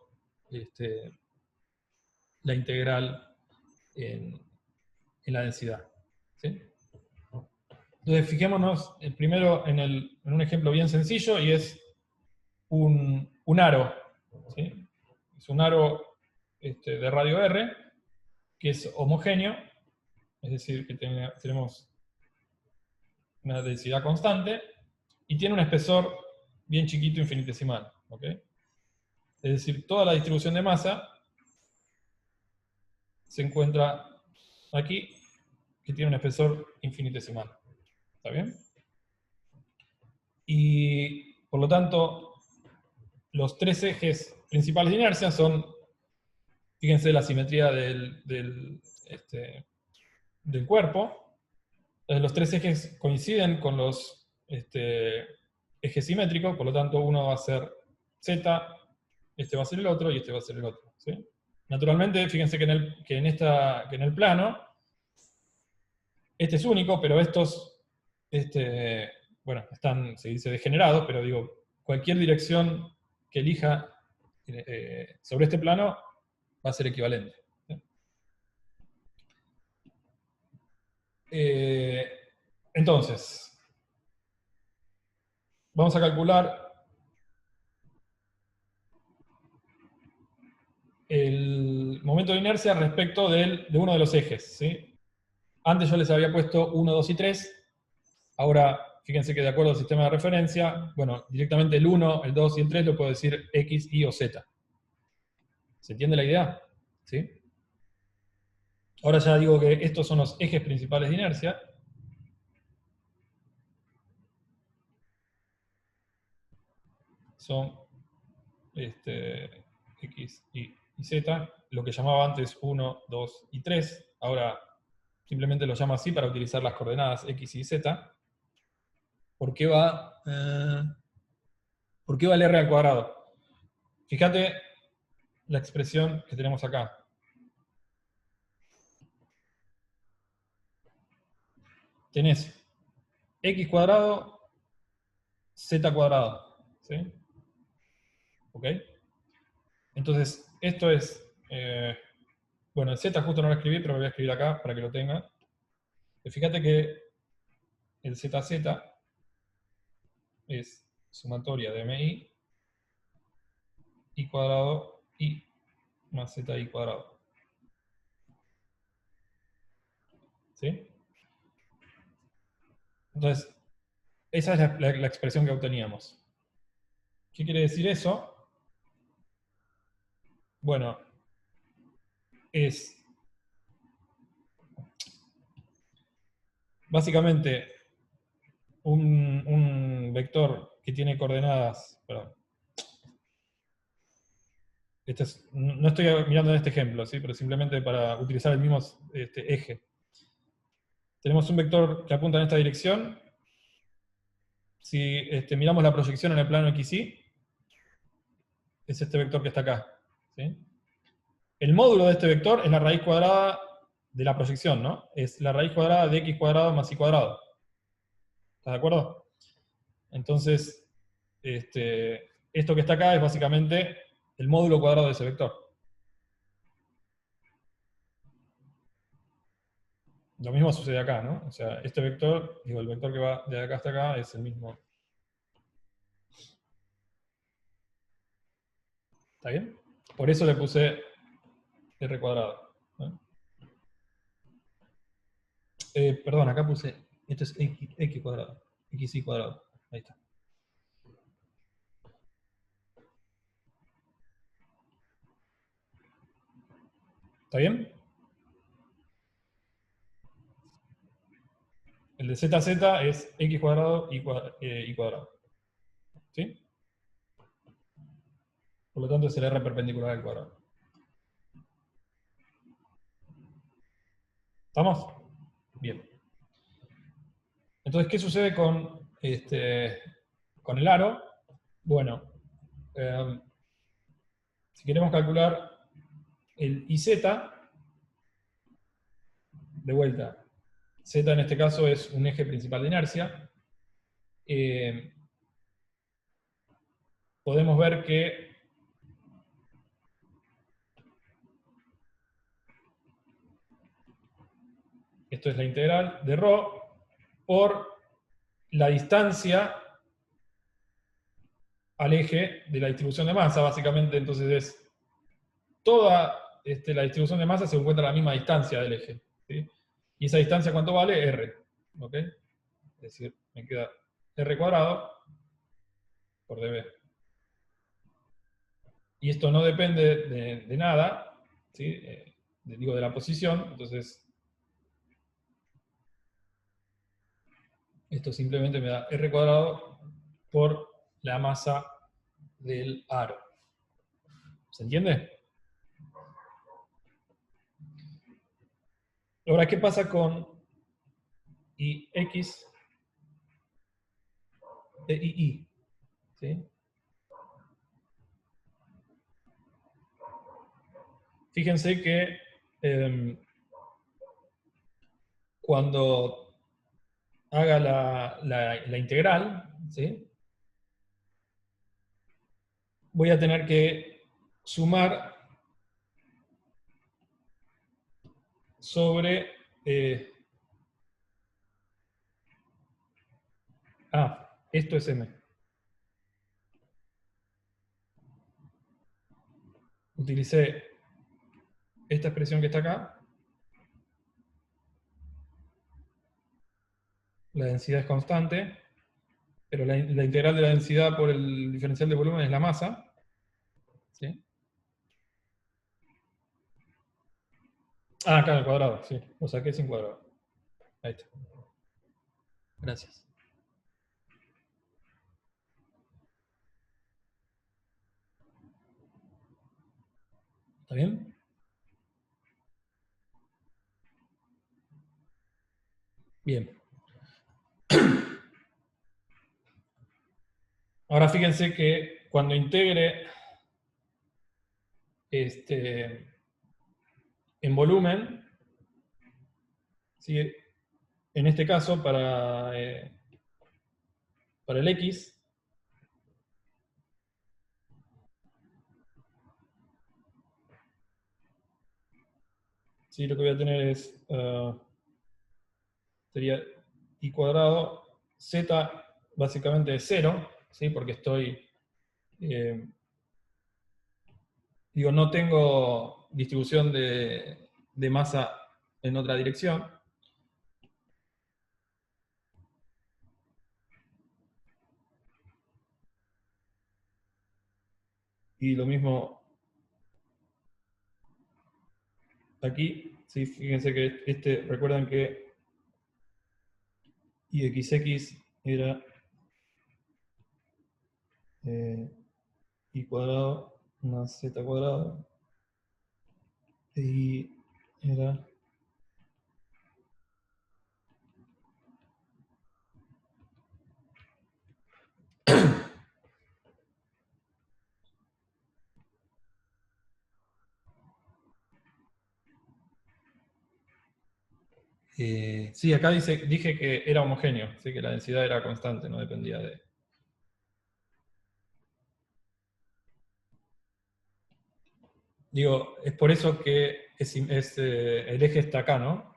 la integral en la densidad. ¿Sí? Entonces, fijémonos primero en un ejemplo bien sencillo, y es un aro. ¿Sí? Es un aro de radio R, que es homogéneo, es decir, que tenemos una densidad constante, y tiene un espesor bien chiquito, infinitesimal. ¿Ok? Es decir, toda la distribución de masa se encuentra aquí, que tiene un espesor infinitesimal. ¿Está bien? Y, por lo tanto, los tres ejes principales de inercia son, fíjense la simetría del cuerpo. Entonces, los tres ejes coinciden con los ejes simétricos, por lo tanto uno va a ser Z, este va a ser el otro y este va a ser el otro. ¿Sí? Naturalmente, fíjense que en el plano, este es único, pero estos, bueno, están, se dice, degenerados, pero digo, cualquier dirección que elija sobre este plano va a ser equivalente. Entonces, vamos a calcular el momento de inercia respecto de uno de los ejes. ¿Sí? Antes yo les había puesto 1, 2 y 3. Ahora, fíjense que de acuerdo al sistema de referencia, bueno, directamente el 1, el 2 y el 3 lo puedo decir X, Y o Z. ¿Se entiende la idea? ¿Sí? Ahora ya digo que estos son los ejes principales de inercia. Son X, Y Z, lo que llamaba antes 1, 2 y 3, ahora simplemente lo llamo así para utilizar las coordenadas X y Z. ¿Por qué va el R al cuadrado? Fíjate la expresión que tenemos acá. Tenés X cuadrado, Z cuadrado. ¿Sí? ¿Ok? Entonces, esto es... bueno, el Z justo no lo escribí, pero lo voy a escribir acá para que lo tenga. Fíjate que el ZZ es sumatoria de mi i cuadrado i más zi cuadrado. ¿Sí? Entonces, esa es la expresión que obteníamos. ¿Qué quiere decir eso? Bueno, es básicamente un vector que tiene coordenadas, perdón, no estoy mirando en este ejemplo, ¿sí? Pero simplemente para utilizar el mismo eje. Tenemos un vector que apunta en esta dirección. Si miramos la proyección en el plano XY, es este vector que está acá. ¿Sí? El módulo de este vector es la raíz cuadrada de la proyección, ¿no? Es la raíz cuadrada de x cuadrado más y cuadrado. ¿Estás de acuerdo? Entonces, esto que está acá es básicamente el módulo cuadrado de ese vector. Lo mismo sucede acá, ¿no? O sea, este vector, digo, el vector que va de acá hasta acá es el mismo. ¿Está bien? Por eso le puse r cuadrado, ¿no? Perdón, acá puse, esto es x cuadrado, xy cuadrado. Ahí está. ¿Está bien? El de ZZ es x cuadrado y cuadrado. ¿Sí? Por lo tanto es el r perpendicular al cuadrado. ¿Estamos? Bien. Entonces, ¿qué sucede con el aro? Bueno, si queremos calcular el IZ, de vuelta, Z en este caso es un eje principal de inercia, podemos ver que esto es la integral de ρ por la distancia al eje de la distribución de masa. Básicamente, entonces es toda la distribución de masa se encuentra a la misma distancia del eje. ¿Sí? ¿Y esa distancia cuánto vale? R. ¿Ok? Es decir, me queda R cuadrado por dB. Y esto no depende de nada, ¿sí? Digo, de la posición, entonces esto simplemente me da R cuadrado por la masa del aro. ¿Se entiende? Ahora, ¿qué pasa con Ix e II? ¿Sí? Fíjense que cuando haga la integral, ¿sí? Voy a tener que sumar sobre... esto es M. Utilicé esta expresión que está acá. La densidad es constante, pero la integral de la densidad por el diferencial de volumen es la masa. ¿Sí? Claro, el cuadrado, sí. Lo saqué sin cuadrado. Ahí está. Gracias. ¿Está bien? Bien. Ahora fíjense que cuando integre en volumen, ¿sí? En este caso para el X, ¿sí? Lo que voy a tener es, sería I cuadrado, Z básicamente es 0, ¿sí? Porque estoy, no tengo distribución de masa en otra dirección. Y lo mismo aquí, ¿sí? Fíjense que recuerdan que ix era y cuadrado más z cuadrado, y era sí, acá dije que era homogéneo, ¿sí? Que la densidad era constante, no dependía de... Digo, es por eso que el eje está acá, ¿no?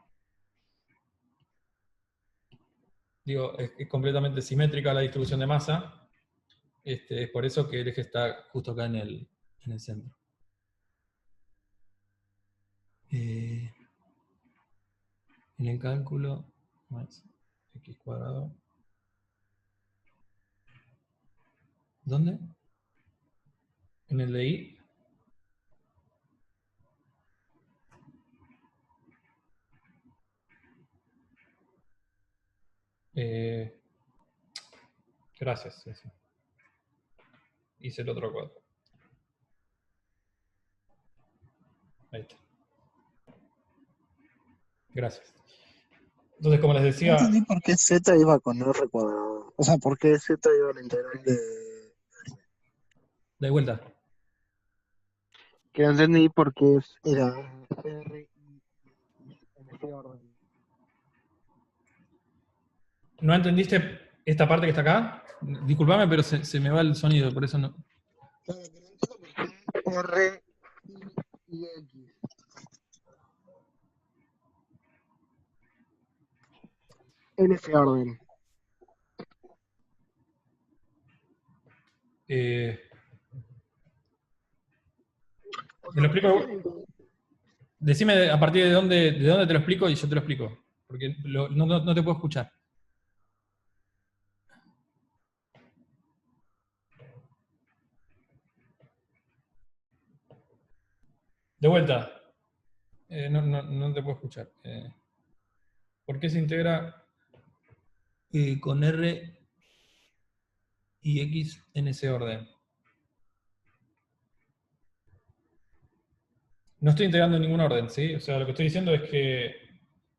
Digo, es completamente simétrica la distribución de masa. Es por eso que el eje está justo acá en el centro. En el cálculo, más x cuadrado. ¿Dónde? En el de y. Gracias. Sí, sí. Hice el otro cuadro. Ahí está. Gracias. Entonces, como les No decía... entendí por qué z iba con r cuadrado. O sea, por qué z iba a la integral de... De vuelta. Que no entendí por qué era r en ese orden. ¿No entendiste esta parte que está acá? Disculpame, pero se me va el sonido, por eso no... Claro, que no entiendo por qué r y x. En ese orden. ¿Me lo explico? Decime a partir de dónde te lo explico y yo te lo explico. Porque no te puedo escuchar. De vuelta. No te puedo escuchar. ¿Por qué se integra con R y X en ese orden? No estoy integrando en ningún orden, ¿sí? O sea, lo que estoy diciendo es que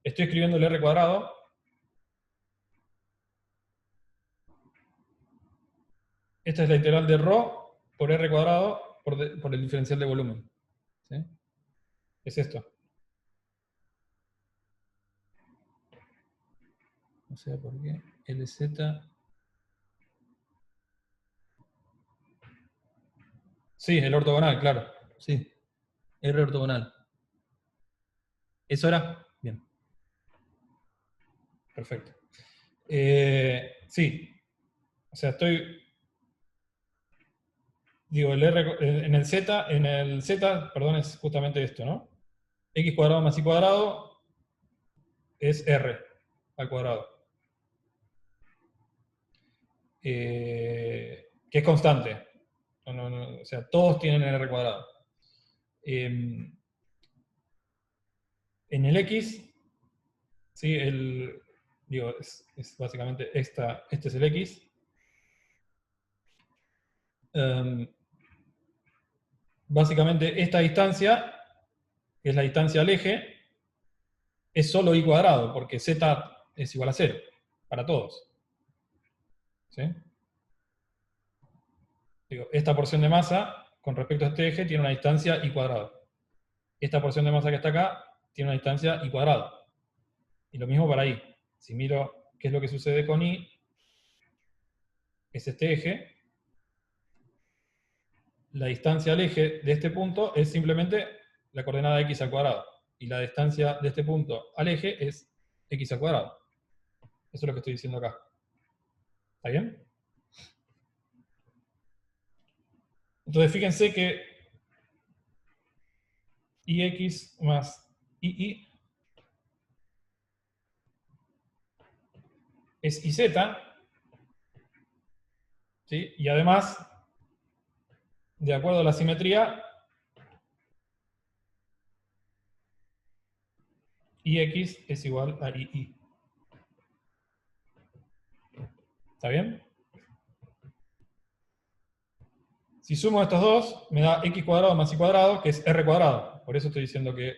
estoy escribiendo el R cuadrado. Esta es la integral de ρ por R cuadrado por el diferencial de volumen. ¿Sí? Es esto. O sea, ¿por qué? LZ. Sí, el ortogonal, claro. Sí. R ortogonal. ¿Eso era? Bien. Perfecto. Sí. O sea, digo, el R en el Z, perdón, es justamente esto, ¿no? X cuadrado más Y cuadrado es R al cuadrado. Que es constante. O sea, todos tienen R cuadrado. En el X, ¿sí? Digo, es básicamente este es el X. Básicamente esta distancia, que es la distancia al eje, es solo y cuadrado, porque z es igual a 0 para todos. ¿Sí? Digo, esta porción de masa con respecto a este eje tiene una distancia y cuadrado. Esta porción de masa que está acá tiene una distancia y cuadrado. Y lo mismo para y. Si miro qué es lo que sucede con y, es este eje. La distancia al eje de este punto es simplemente la coordenada x al cuadrado. Y la distancia de este punto al eje es x al cuadrado. Eso es lo que estoy diciendo acá. ¿Está bien? Entonces fíjense que IX más II es IZ, ¿sí? Y además, de acuerdo a la simetría, IX es igual a II. ¿Está bien? Si sumo estos dos, me da x cuadrado más y cuadrado, que es r cuadrado. Por eso estoy diciendo que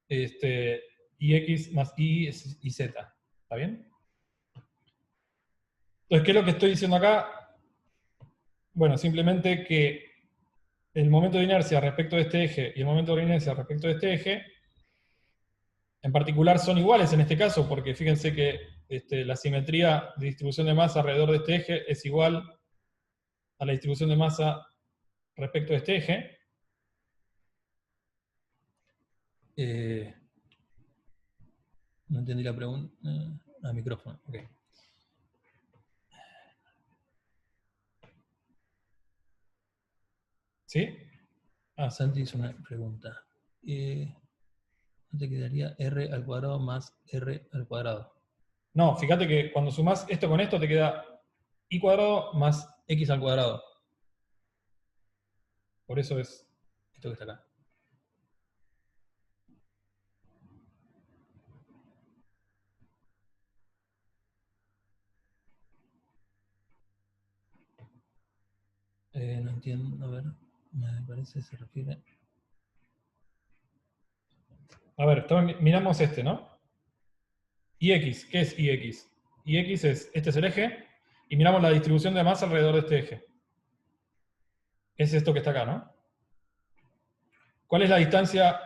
ix más y es iz. ¿Está bien? Entonces, ¿qué es lo que estoy diciendo acá? Bueno, simplemente que el momento de inercia respecto de este eje y el momento de inercia respecto de este eje, en particular son iguales en este caso, porque fíjense que la simetría de distribución de masa alrededor de este eje es igual a la distribución de masa respecto de este eje. No entendí la pregunta. Micrófono. Ok. ¿Sí? Santi hizo una pregunta. ¿No te quedaría r al cuadrado más r al cuadrado? No, fíjate que cuando sumás esto con esto te queda y cuadrado más x al cuadrado. Por eso es esto que está acá. No entiendo, a ver, me parece que se refiere... A ver, miramos este, ¿no? IX, ¿qué es IX? IX este es el eje, y miramos la distribución de masa alrededor de este eje. Es esto que está acá, ¿no? ¿Cuál es la distancia?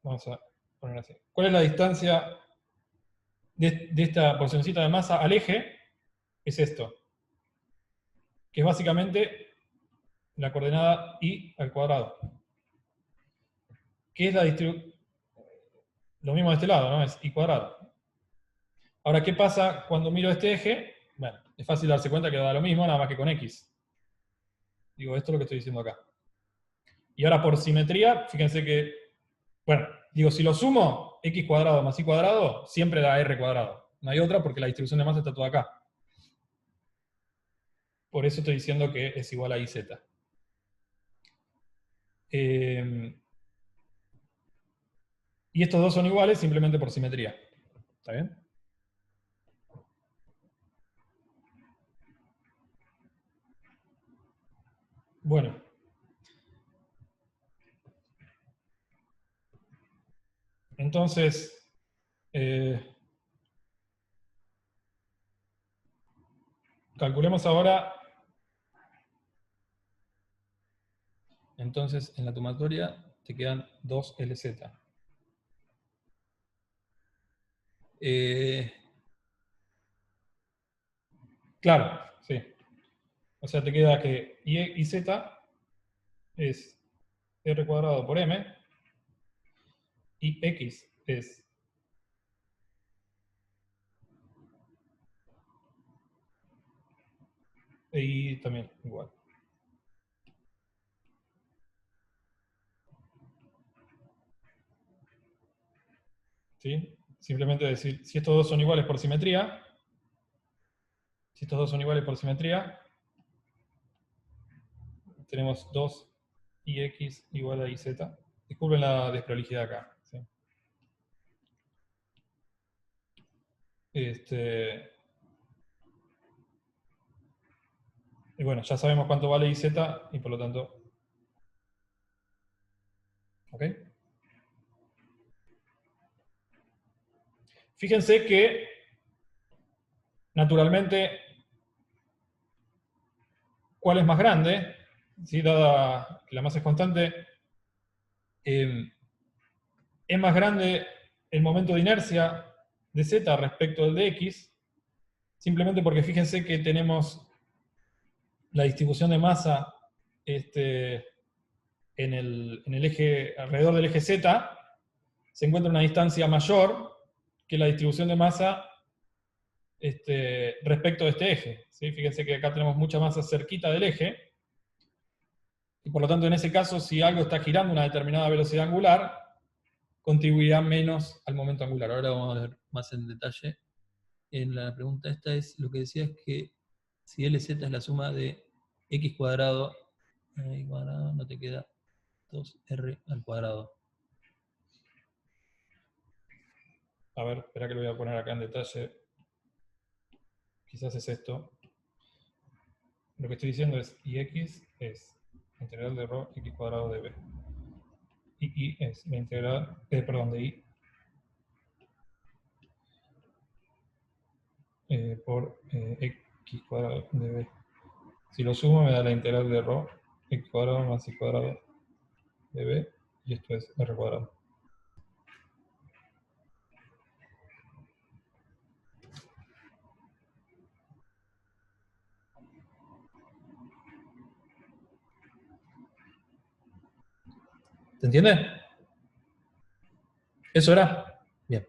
Vamos a poner así. ¿Cuál es la distancia de esta porcioncita de masa al eje? Es esto. Que es básicamente la coordenada y al cuadrado. ¿Qué es la distribución? Lo mismo de este lado, ¿no? Es y cuadrado. Ahora, ¿qué pasa cuando miro este eje? Bueno, es fácil darse cuenta que da lo mismo, nada más que con x. Digo, esto es lo que estoy diciendo acá. Y ahora por simetría, fíjense que, bueno, digo, si lo sumo, x cuadrado más y cuadrado, siempre da r cuadrado. No hay otra porque la distribución de masa está toda acá. Por eso estoy diciendo que es igual a iz. Y estos dos son iguales simplemente por simetría. ¿Está bien? Bueno. Entonces, calculemos ahora. Entonces, en la sumatoria te quedan 2 LZ. Claro, sí. O sea, te queda que y z es r cuadrado por m, y x es y también igual. ¿Sí? Simplemente decir, si estos dos son iguales por simetría, tenemos 2 ix igual a iz. Disculpen la desprolijidad acá. ¿Sí? Y bueno, ya sabemos cuánto vale iz y por lo tanto... ¿Ok? Fíjense que, naturalmente, ¿cuál es más grande? ¿Sí? Dada que la masa es constante, es más grande el momento de inercia de z respecto del de x, simplemente porque fíjense que tenemos la distribución de masa en el eje, alrededor del eje z, se encuentra una distancia mayor que la distribución de masa respecto de este eje. ¿Sí? Fíjense que acá tenemos mucha masa cerquita del eje, y por lo tanto en ese caso, si algo está girando a una determinada velocidad angular, contribuirá menos al momento angular. Ahora vamos a ver más en detalle. En la pregunta esta es, lo que decía es que si LZ es la suma de x cuadrado, y cuadrado no te queda 2r al cuadrado. A ver, espera que lo voy a poner acá en detalle. Quizás es esto. Lo que estoy diciendo es ix es la integral de rho x cuadrado de b. Y y es la integral, perdón, de y por x cuadrado de b. Si lo sumo me da la integral de rho x cuadrado más y cuadrado de b, y esto es r cuadrado. ¿Se entiende? ¿Eso era? Bien.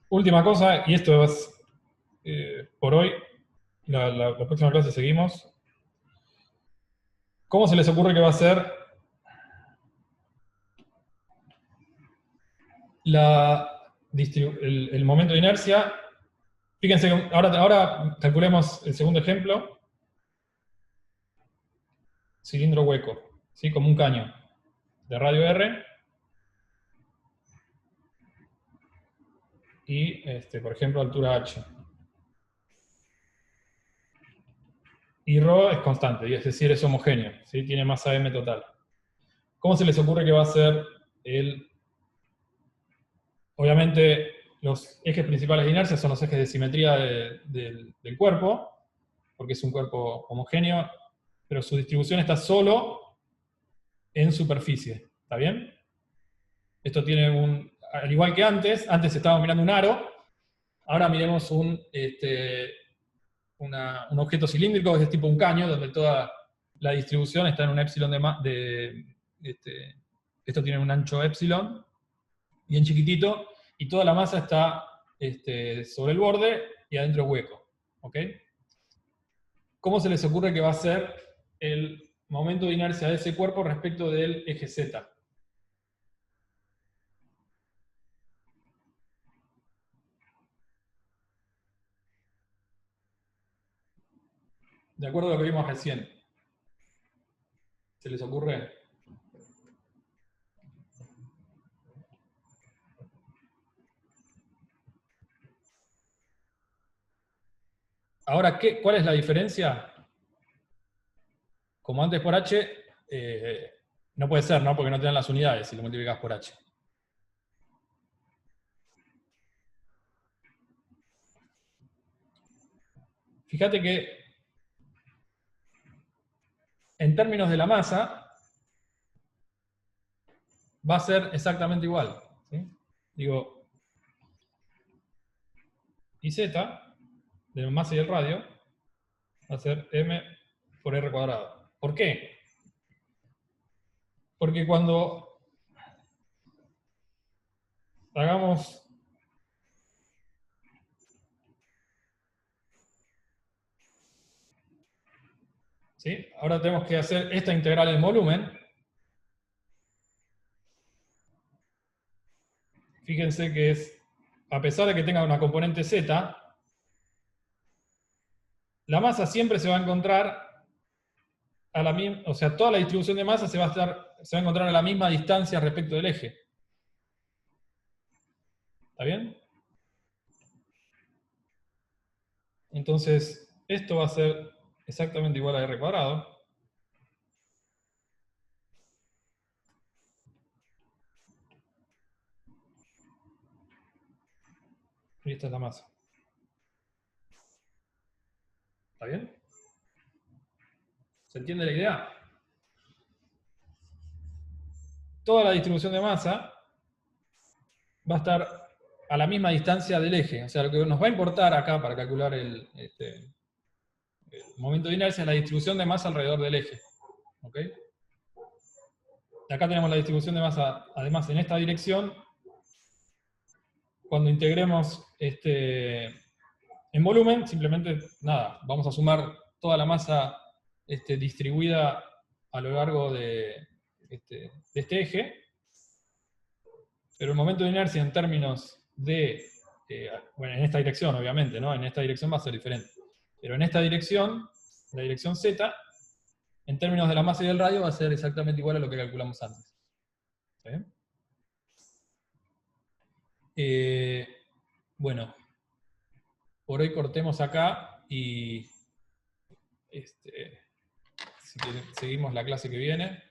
Última cosa, y esto es por hoy, la próxima clase seguimos. ¿Cómo se les ocurre que va a ser el momento de inercia? Fíjense, ahora calculemos el segundo ejemplo. Cilindro hueco, ¿sí? Como un caño de radio R. Y, por ejemplo, altura h. Y ρ es constante, y es decir, es homogéneo, ¿sí? Tiene masa m total. ¿Cómo se les ocurre que va a ser Obviamente, los ejes principales de inercia son los ejes de simetría del cuerpo, porque es un cuerpo homogéneo, pero su distribución está solo en superficie, ¿está bien? Esto tiene al igual que antes estábamos mirando un aro, ahora miremos un objeto cilíndrico que es tipo un caño, donde toda la distribución está en un épsilon esto tiene un ancho épsilon, bien chiquitito, y toda la masa está sobre el borde y adentro hueco. ¿Ok? ¿Cómo se les ocurre que va a ser el momento de inercia de ese cuerpo respecto del eje Z? De acuerdo a lo que vimos recién. ¿Se les ocurre? Ahora, ¿cuál es la diferencia? Como antes por h, no puede ser, ¿no? Porque no te dan las unidades si lo multiplicas por h. Fíjate que en términos de la masa va a ser exactamente igual. ¿Sí? Digo, IZ, de la masa y el radio, va a ser m por r cuadrado. ¿Por qué? Porque cuando hagamos ¿sí? Ahora tenemos que hacer esta integral en volumen. Fíjense que a pesar de que tenga una componente z, la masa siempre se va a encontrar a la misma, o sea, toda la distribución de masa se va a encontrar a la misma distancia respecto del eje. ¿Está bien? Entonces, esto va a ser exactamente igual a r cuadrado. Y esta es la masa. ¿Está bien? ¿Se entiende la idea? Toda la distribución de masa va a estar a la misma distancia del eje. O sea, lo que nos va a importar acá para calcular el momento de inercia es la distribución de masa alrededor del eje. ¿Ok? acá tenemos la distribución de masa, además en esta dirección. Cuando integremos en volumen, simplemente, nada, vamos a sumar toda la masa distribuida a lo largo de este eje, pero el momento de inercia en términos de, bueno, en esta dirección obviamente, ¿no? En esta dirección va a ser diferente, pero en esta dirección, la dirección Z, en términos de la masa y del radio va a ser exactamente igual a lo que calculamos antes. ¿Sí? Bueno, por hoy cortemos acá y si quieren, seguimos la clase que viene.